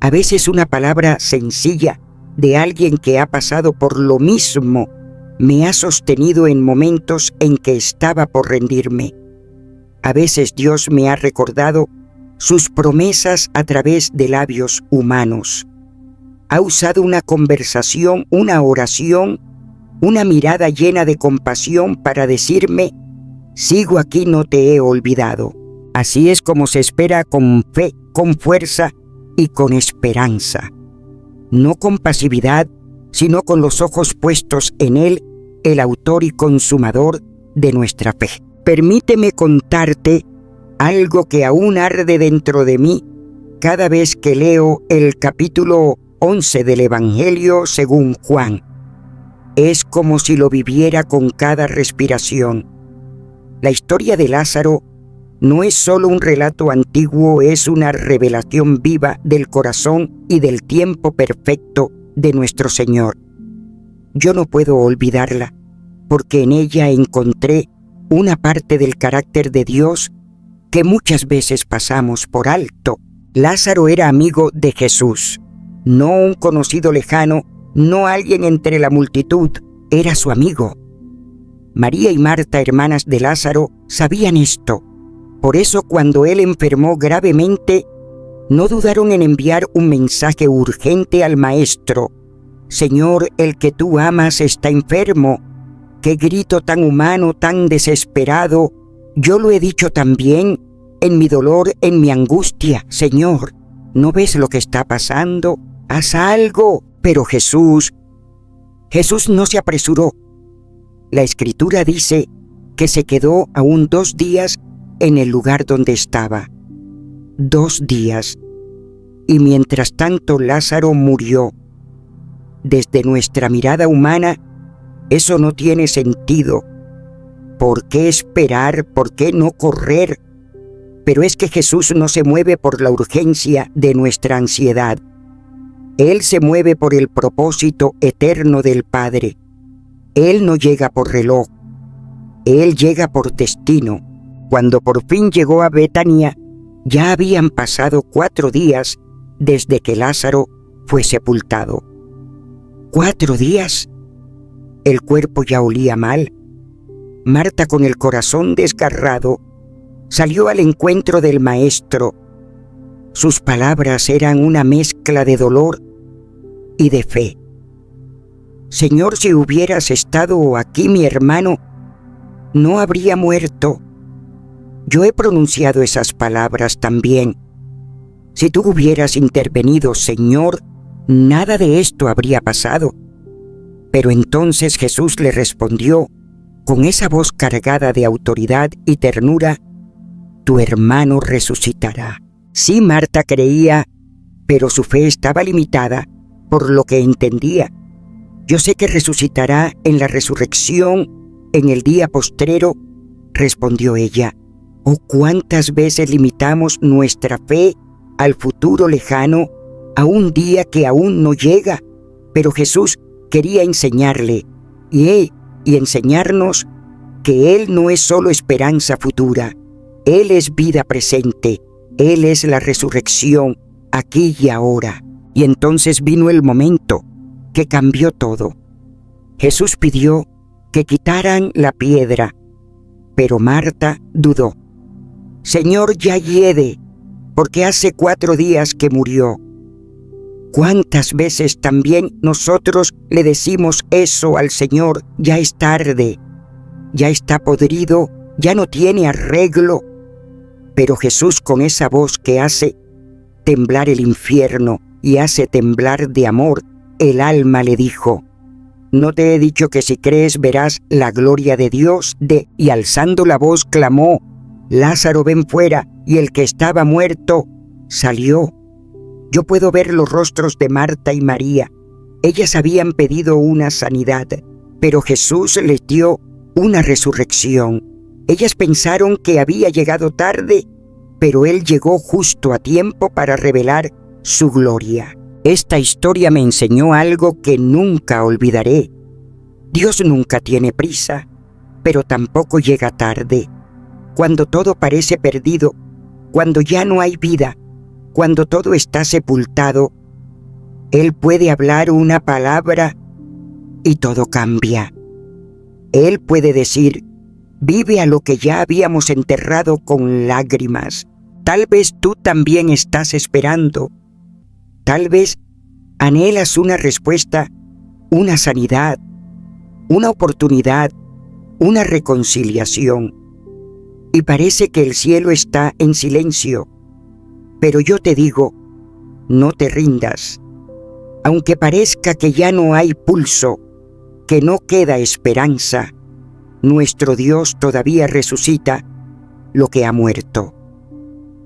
A veces una palabra sencilla de alguien que ha pasado por lo mismo me ha sostenido en momentos en que estaba por rendirme. A veces Dios me ha recordado sus promesas a través de labios humanos. Ha usado una conversación, una oración, una mirada llena de compasión para decirme, sigo aquí, no te he olvidado. Así es como se espera con fe, con fuerza y con esperanza. No con pasividad, sino con los ojos puestos en Él, el autor y consumador de nuestra fe. Permíteme contarte algo que aún arde dentro de mí cada vez que leo el capítulo 11 del Evangelio según Juan. Es como si lo viviera con cada respiración. La historia de Lázaro no es solo un relato antiguo, es una revelación viva del corazón y del tiempo perfecto de nuestro Señor. Yo no puedo olvidarla, porque en ella encontré una parte del carácter de Dios que muchas veces pasamos por alto. Lázaro era amigo de Jesús, no un conocido lejano, no alguien entre la multitud, era su amigo. María y Marta, hermanas de Lázaro, sabían esto. Por eso cuando él enfermó gravemente, No dudaron en enviar un mensaje urgente al maestro. Señor, el que tú amas está enfermo. Qué grito tan humano, tan desesperado. Yo lo he dicho también, en mi dolor, en mi angustia. Señor, ¿no ves lo que está pasando? Haz algo. Pero Jesús no se apresuró. La Escritura dice que se quedó aún 2 días en el lugar donde estaba. 2 días. Y mientras tanto Lázaro murió. Desde nuestra mirada humana, eso no tiene sentido. ¿Por qué esperar? ¿Por qué no correr? Pero es que Jesús no se mueve por la urgencia de nuestra ansiedad. Él se mueve por el propósito eterno del Padre. Él no llega por reloj. Él llega por destino. Cuando por fin llegó a Betania, ya habían pasado 4 días desde que Lázaro fue sepultado. 4 días. El cuerpo ya olía mal. Marta, con el corazón desgarrado, salió al encuentro del Maestro. Sus palabras eran una mezcla de dolor y de fe. Señor, si hubieras estado aquí, mi hermano no habría muerto. Yo he pronunciado esas palabras también. Si tú hubieras intervenido, Señor, nada de esto habría pasado. Pero entonces Jesús le respondió con esa voz cargada de autoridad y ternura: tu hermano resucitará. Sí, Marta creía, pero su fe estaba limitada por lo que entendía. Yo sé que resucitará en la resurrección, en el día postrero, respondió ella. Oh, cuántas veces limitamos nuestra fe al futuro lejano, a un día que aún no llega. Pero Jesús quería enseñarle y enseñarnos que Él no es solo esperanza futura. Él es vida presente. Él es la resurrección, aquí y ahora. Y entonces vino el momento que cambió todo. Jesús pidió que quitaran la piedra, pero Marta dudó. Señor, ya hiede, porque hace 4 días que murió. ¿Cuántas veces también nosotros le decimos eso al Señor? Ya es tarde, ya está podrido, ya no tiene arreglo. Pero Jesús, con esa voz que hace temblar el infierno y hace temblar de amor el alma, le dijo: ¿no te he dicho que si crees verás la gloria de Dios? Y alzando la voz clamó: Lázaro, ven fuera. Y el que estaba muerto salió. Yo puedo ver los rostros de Marta y María. Ellas habían pedido una sanidad, pero Jesús les dio una resurrección. Ellas pensaron que había llegado tarde, pero Él llegó justo a tiempo para revelar su gloria. Esta historia me enseñó algo que nunca olvidaré. Dios nunca tiene prisa, pero tampoco llega tarde. Cuando todo parece perdido, cuando ya no hay vida, cuando todo está sepultado, Él puede hablar una palabra y todo cambia. Él puede decir: vive a lo que ya habíamos enterrado con lágrimas. Tal vez tú también estás esperando. Tal vez anhelas una respuesta, una sanidad, una oportunidad, una reconciliación. Y parece que el cielo está en silencio. Pero yo te digo, no te rindas. Aunque parezca que ya no hay pulso, que no queda esperanza, nuestro Dios todavía resucita lo que ha muerto.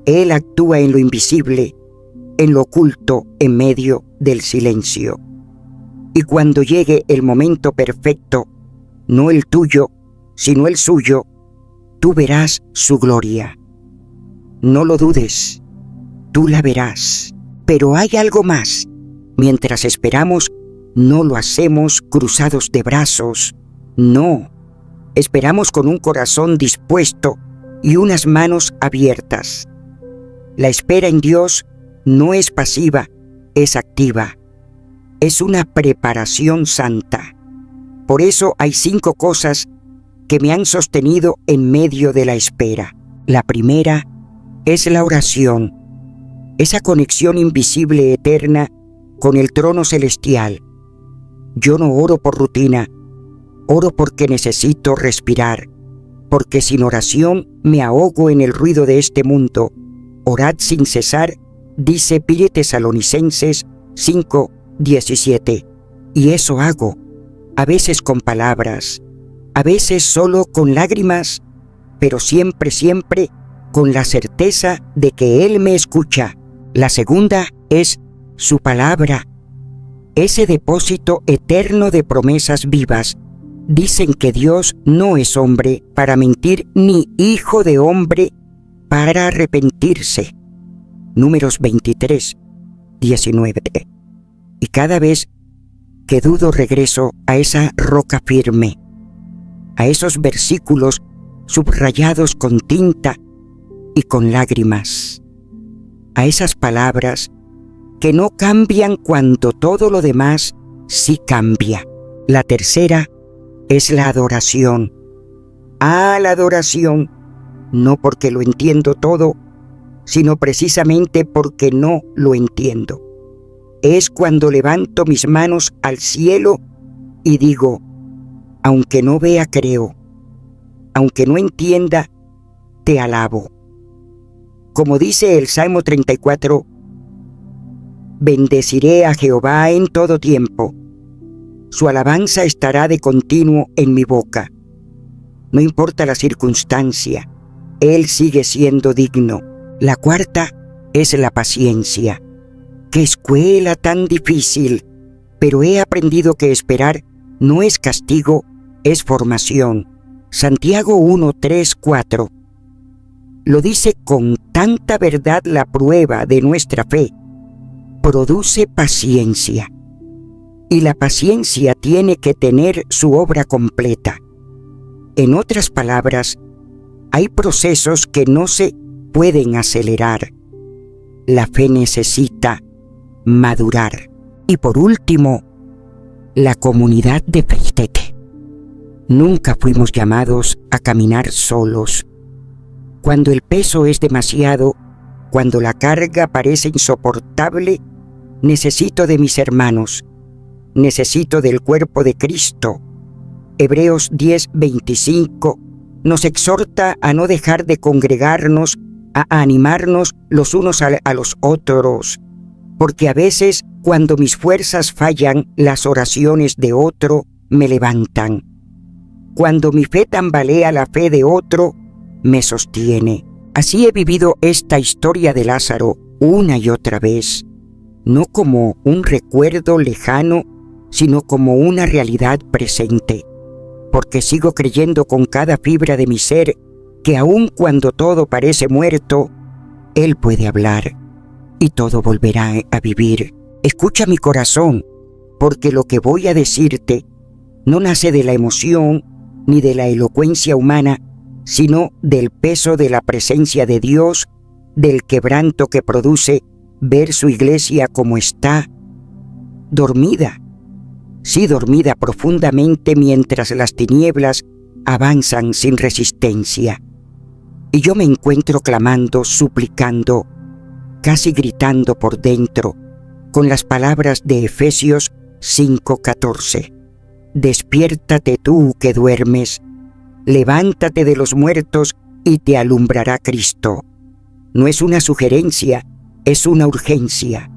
Él actúa en lo invisible, en lo oculto, en medio del silencio. Y cuando llegue el momento perfecto, no el tuyo, sino el suyo, tú verás su gloria. No lo dudes, tú la verás. Pero hay algo más. Mientras esperamos, no lo hacemos cruzados de brazos. No, esperamos con un corazón dispuesto y unas manos abiertas. La espera en Dios no es pasiva, es activa. Es una preparación santa. Por eso hay 5 cosas que me han sostenido en medio de la espera. La primera es la oración. esa conexión invisible eterna con el trono celestial. Yo no oro por rutina, oro porque necesito respirar, porque sin oración me ahogo en el ruido de este mundo. Orad sin cesar, dice 1 Tesalonicenses 5:17. Y eso hago, a veces con palabras, a veces solo con lágrimas, pero siempre, siempre con la certeza de que Él me escucha. La segunda es su palabra, ese depósito eterno de promesas vivas. Dicen que Dios no es hombre para mentir, ni hijo de hombre para arrepentirse. Números 23:19. Y cada vez que dudo regreso a esa roca firme, a esos versículos subrayados con tinta y con lágrimas, a esas palabras que no cambian cuando todo lo demás sí cambia. La tercera es la adoración. La adoración, no porque lo entiendo todo, sino precisamente porque no lo entiendo. Es cuando levanto mis manos al cielo y digo, aunque no vea, creo, aunque no entienda, te alabo. Como dice el Salmo 34, bendeciré a Jehová en todo tiempo. Su alabanza estará de continuo en mi boca. No importa la circunstancia, Él sigue siendo digno. La cuarta es la paciencia. ¡Qué escuela tan difícil! Pero he aprendido que esperar no es castigo, es formación. Santiago 1:3-4. Lo dice con tanta verdad la prueba de nuestra fe. Produce paciencia. Y la paciencia tiene que tener su obra completa. En otras palabras, hay procesos que no se pueden acelerar. La fe necesita madurar. Y por último, la comunidad de Feitete. Nunca fuimos llamados a caminar solos. Cuando el peso es demasiado, cuando la carga parece insoportable, necesito de mis hermanos, necesito del cuerpo de Cristo. Hebreos 10:25 nos exhorta a no dejar de congregarnos, a animarnos los unos a los otros, porque a veces cuando mis fuerzas fallan, las oraciones de otro me levantan. Cuando mi fe tambalea, la fe de otro me sostiene. Así he vivido esta historia de Lázaro una y otra vez, no como un recuerdo lejano, sino como una realidad presente, porque sigo creyendo con cada fibra de mi ser que aun cuando todo parece muerto, Él puede hablar y todo volverá a vivir. Escucha mi corazón, porque lo que voy a decirte no nace de la emoción ni de la elocuencia humana, sino del peso de la presencia de Dios, del quebranto que produce ver su iglesia como está, dormida. Sí, dormida profundamente mientras las tinieblas avanzan sin resistencia. Y yo me encuentro clamando, suplicando, casi gritando por dentro, con las palabras de Efesios 5:14. Despiértate tú que duermes, levántate de los muertos y te alumbrará Cristo. No es una sugerencia, es una urgencia,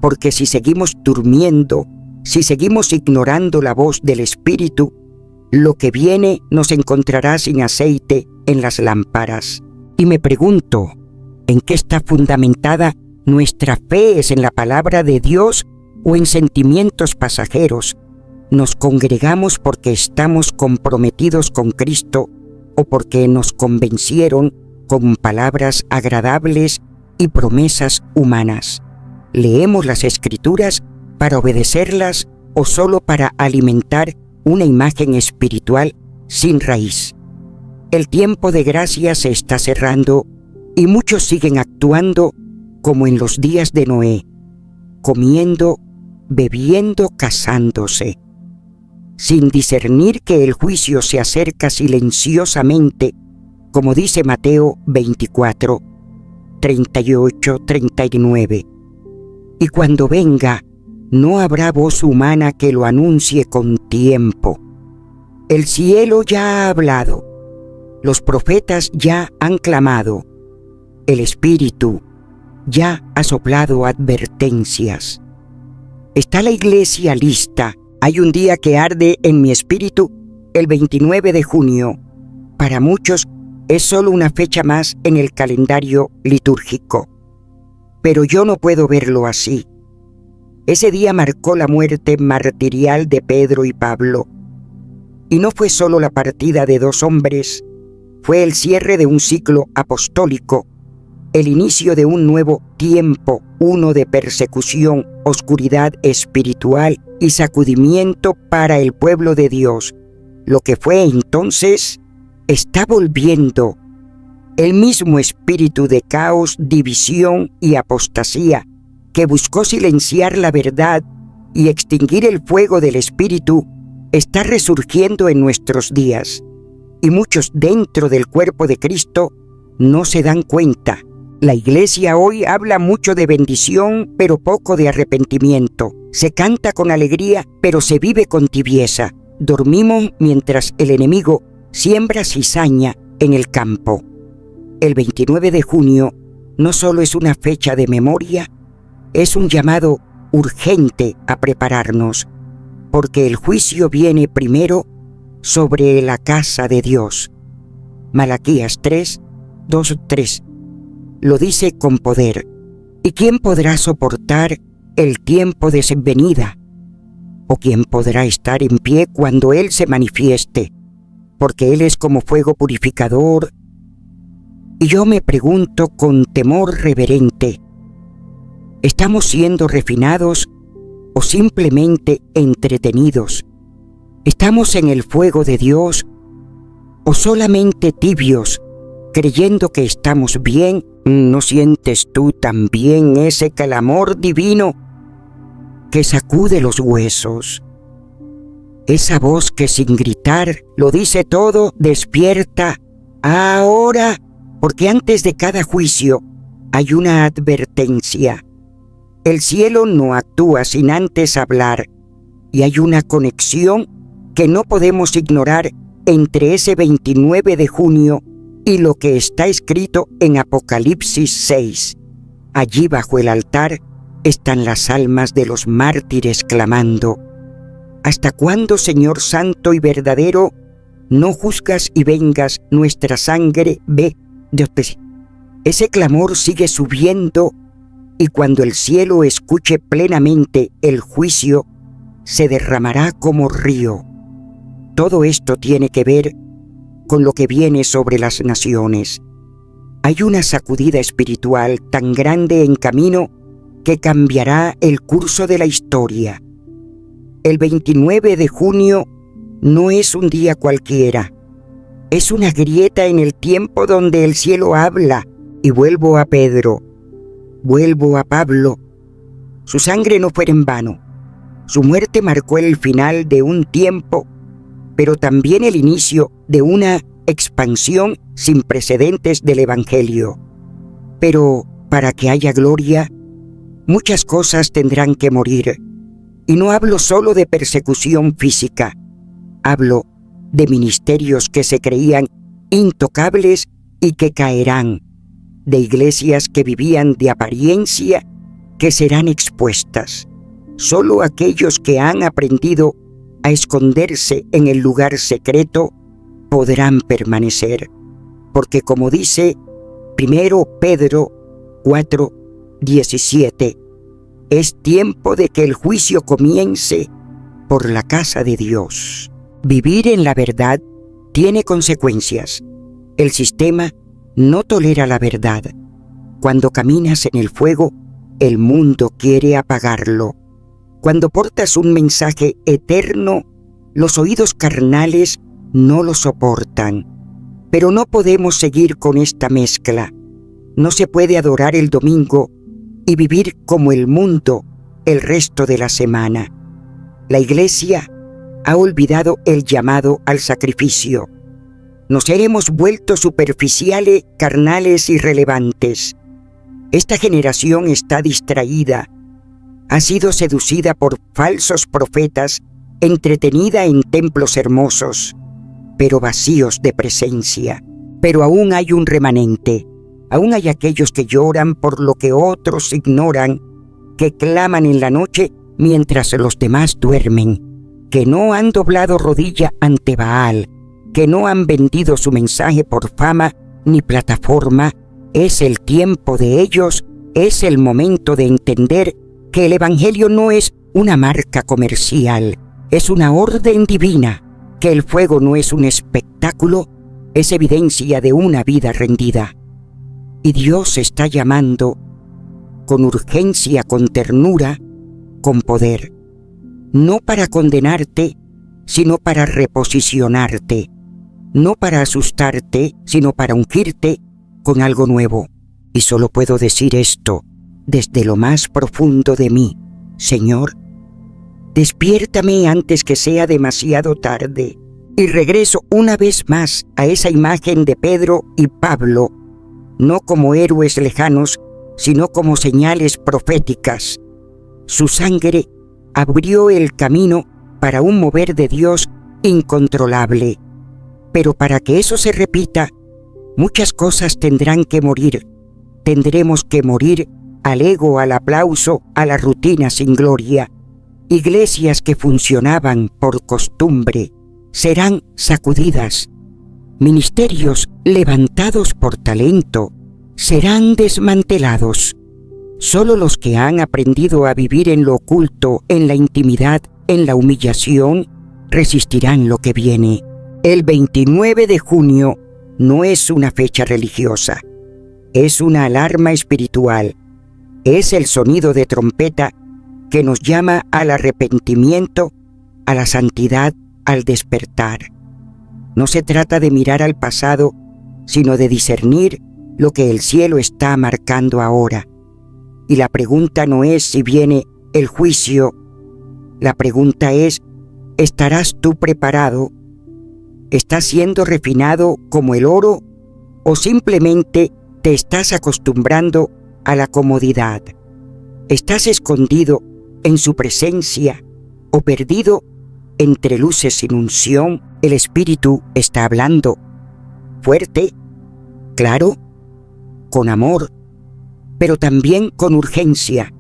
porque si seguimos durmiendo, si seguimos ignorando la voz del Espíritu, lo que viene nos encontrará sin aceite en las lámparas. Y me pregunto, ¿en qué está fundamentada nuestra fe? ¿Es en la palabra de Dios o en sentimientos pasajeros? ¿Nos congregamos porque estamos comprometidos con Cristo o porque nos convencieron con palabras agradables y promesas humanas? ¿Leemos las Escrituras para obedecerlas o solo para alimentar una imagen espiritual sin raíz? El tiempo de gracia se está cerrando y muchos siguen actuando como en los días de Noé, comiendo, bebiendo, casándose, sin discernir que el juicio se acerca silenciosamente, como dice Mateo 24. 38, 39. Y cuando venga, no habrá voz humana que lo anuncie con tiempo. El cielo ya ha hablado, los profetas ya han clamado, el Espíritu ya ha soplado advertencias. Está la iglesia lista. Hay un día que arde en mi espíritu, el 29 de junio. Para muchos es solo una fecha más en el calendario litúrgico. Pero yo no puedo verlo así. Ese día marcó la muerte martirial de Pedro y Pablo. Y no fue solo la partida de dos hombres, fue el cierre de un ciclo apostólico, el inicio de un nuevo tiempo, uno de persecución, oscuridad espiritual y sacudimiento para el pueblo de Dios. Lo que fue entonces está volviendo. El mismo espíritu de caos, división y apostasía que buscó silenciar la verdad y extinguir el fuego del Espíritu está resurgiendo en nuestros días. Y muchos dentro del cuerpo de Cristo no se dan cuenta. La iglesia hoy habla mucho de bendición, pero poco de arrepentimiento. Se canta con alegría, pero se vive con tibieza. Dormimos mientras el enemigo siembra cizaña en el campo. El 29 de junio no solo es una fecha de memoria, es un llamado urgente a prepararnos, porque el juicio viene primero sobre la casa de Dios. Malaquías 3, 2, 3. Lo dice con poder. ¿Y quién podrá soportar el tiempo de su venida? ¿O quién podrá estar en pie cuando Él se manifieste? Porque Él es como fuego purificador. Y yo me pregunto con temor reverente, ¿estamos siendo refinados o simplemente entretenidos? ¿Estamos en el fuego de Dios o solamente tibios, creyendo que estamos bien? ¿No sientes tú también ese clamor divino que sacude los huesos? Esa voz que sin gritar lo dice todo, despierta ahora, porque antes de cada juicio hay una advertencia. El cielo no actúa sin antes hablar, y hay una conexión que no podemos ignorar entre ese 29 de junio y lo que está escrito en Apocalipsis 6. Allí bajo el altar están las almas de los mártires clamando: ¿hasta cuándo, Señor santo y verdadero, no juzgas y vengas nuestra sangre? Ve, Dios te... Ese clamor sigue subiendo, y cuando el cielo escuche plenamente el juicio, se derramará como río. Todo esto tiene que ver con lo que viene sobre las naciones. Hay una sacudida espiritual tan grande en camino que cambiará el curso de la historia. El 29 de junio no es un día cualquiera. Es una grieta en el tiempo donde el cielo habla. Y vuelvo a Pedro, vuelvo a Pablo. Su sangre no fue en vano. Su muerte marcó el final de un tiempo, pero también el inicio de una expansión sin precedentes del Evangelio. Pero para que haya gloria, muchas cosas tendrán que morir. Y no hablo solo de persecución física. Hablo de ministerios que se creían intocables y que caerán, de iglesias que vivían de apariencia que serán expuestas. Solo aquellos que han aprendido a esconderse en el lugar secreto podrán permanecer, porque como dice 1 Pedro 4:17, es tiempo de que el juicio comience por la casa de Dios. Vivir en la verdad tiene consecuencias. El sistema no tolera la verdad. Cuando caminas en el fuego, el mundo quiere apagarlo. Cuando portas un mensaje eterno, los oídos carnales no lo soportan. Pero no podemos seguir con esta mezcla. No se puede adorar el domingo y vivir como el mundo el resto de la semana. La iglesia ha olvidado el llamado al sacrificio. Nos hemos vuelto superficiales, carnales y irrelevantes. Esta generación está distraída, ha sido seducida por falsos profetas, entretenida en templos hermosos, pero vacíos de presencia. Pero aún hay un remanente, aún hay aquellos que lloran por lo que otros ignoran, que claman en la noche mientras los demás duermen, que no han doblado rodilla ante Baal, que no han vendido su mensaje por fama ni plataforma. Es el tiempo de ellos, es el momento de entender que el Evangelio no es una marca comercial, es una orden divina, que el fuego no es un espectáculo, es evidencia de una vida rendida. Y Dios está llamando con urgencia, con ternura, con poder, no para condenarte, sino para reposicionarte, no para asustarte, sino para ungirte con algo nuevo. Y solo puedo decir esto desde lo más profundo de mí: Señor, despiértame antes que sea demasiado tarde. Y regreso una vez más a esa imagen de Pedro y Pablo, no como héroes lejanos, sino como señales proféticas. Su sangre abrió el camino para un mover de Dios incontrolable. Pero para que eso se repita, muchas cosas tendrán que morir. Tendremos que morir al ego, al aplauso, a la rutina sin gloria. Iglesias que funcionaban por costumbre serán sacudidas. Ministerios levantados por talento serán desmantelados. Solo los que han aprendido a vivir en lo oculto, en la intimidad, en la humillación, resistirán lo que viene. El 29 de junio no es una fecha religiosa, es una alarma espiritual, es el sonido de trompeta que nos llama al arrepentimiento, a la santidad, al despertar. No se trata de mirar al pasado, sino de discernir lo que el cielo está marcando ahora. Y la pregunta no es si viene el juicio, la pregunta es: ¿estarás tú preparado? ¿Estás siendo refinado como el oro o simplemente te estás acostumbrando a la comodidad? ¿Estás escondido en su presencia o perdido entre luces sin unción? El Espíritu está hablando fuerte, claro, con amor, pero también con urgencia.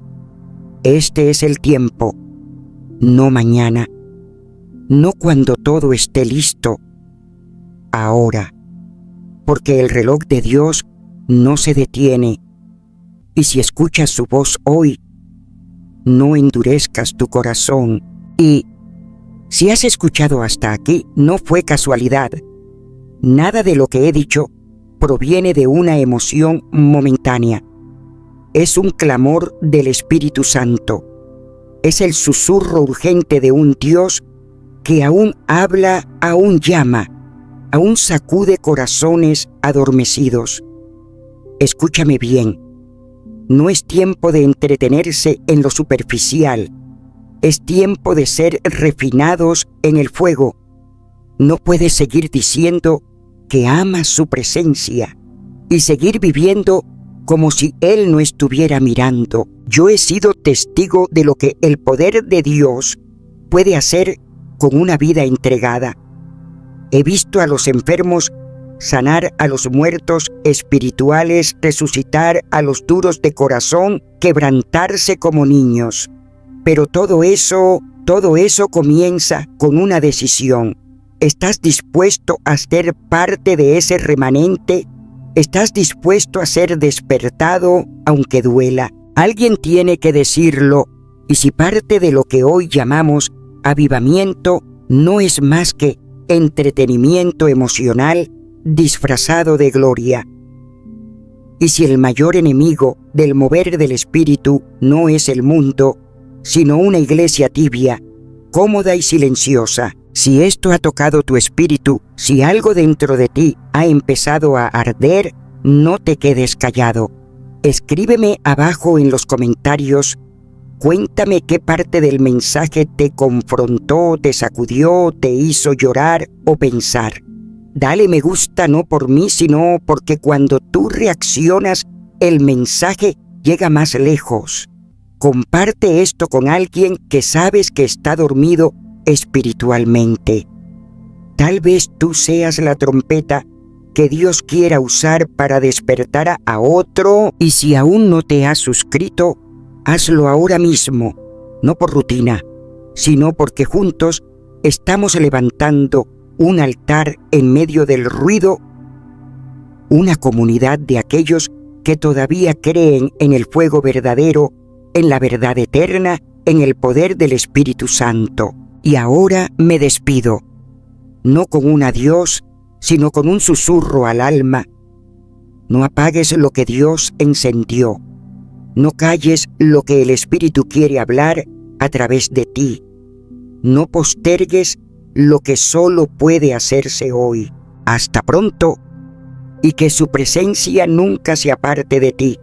Este es el tiempo, no mañana, no cuando todo esté listo, ahora, porque el reloj de Dios no se detiene, y si escuchas su voz hoy, no endurezcas tu corazón. Y si has escuchado hasta aquí, no fue casualidad. Nada de lo que he dicho proviene de una emoción momentánea. Es un clamor del Espíritu Santo. Es el susurro urgente de un Dios que aún habla, aún llama, aún sacude corazones adormecidos. Escúchame bien. No es tiempo de entretenerse en lo superficial. Es tiempo de ser refinados en el fuego. No puedes seguir diciendo que amas su presencia y seguir viviendo como si Él no estuviera mirando. Yo he sido testigo de lo que el poder de Dios puede hacer con una vida entregada. He visto a los enfermos sanar, a los muertos espirituales resucitar, a los duros de corazón quebrantarse como niños. Pero todo eso comienza con una decisión. ¿Estás dispuesto a ser parte de ese remanente? ¿Estás dispuesto a ser despertado aunque duela? Alguien tiene que decirlo, y si parte de lo que hoy llamamos avivamiento no es más que entretenimiento emocional disfrazado de gloria. Y si el mayor enemigo del mover del Espíritu no es el mundo, sino una iglesia tibia, cómoda y silenciosa, si esto ha tocado tu espíritu, si algo dentro de ti ha empezado a arder, no te quedes callado. Escríbeme abajo en los comentarios, cuéntame qué parte del mensaje te confrontó, te sacudió, te hizo llorar o pensar. Dale me gusta no por mí, sino porque cuando tú reaccionas, el mensaje llega más lejos. Comparte esto con alguien que sabes que está dormido espiritualmente. Tal vez tú seas la trompeta que Dios quiera usar para despertar a otro, y si aún no te has suscrito, hazlo ahora mismo, no por rutina, sino porque juntos estamos levantando un altar en medio del ruido, una comunidad de aquellos que todavía creen en el fuego verdadero, en la verdad eterna, en el poder del Espíritu Santo. Y ahora me despido, no con un adiós, sino con un susurro al alma. No apagues lo que Dios encendió. No calles lo que el Espíritu quiere hablar a través de ti. No postergues lo que solo puede hacerse hoy. Hasta pronto, y que su presencia nunca se aparte de ti.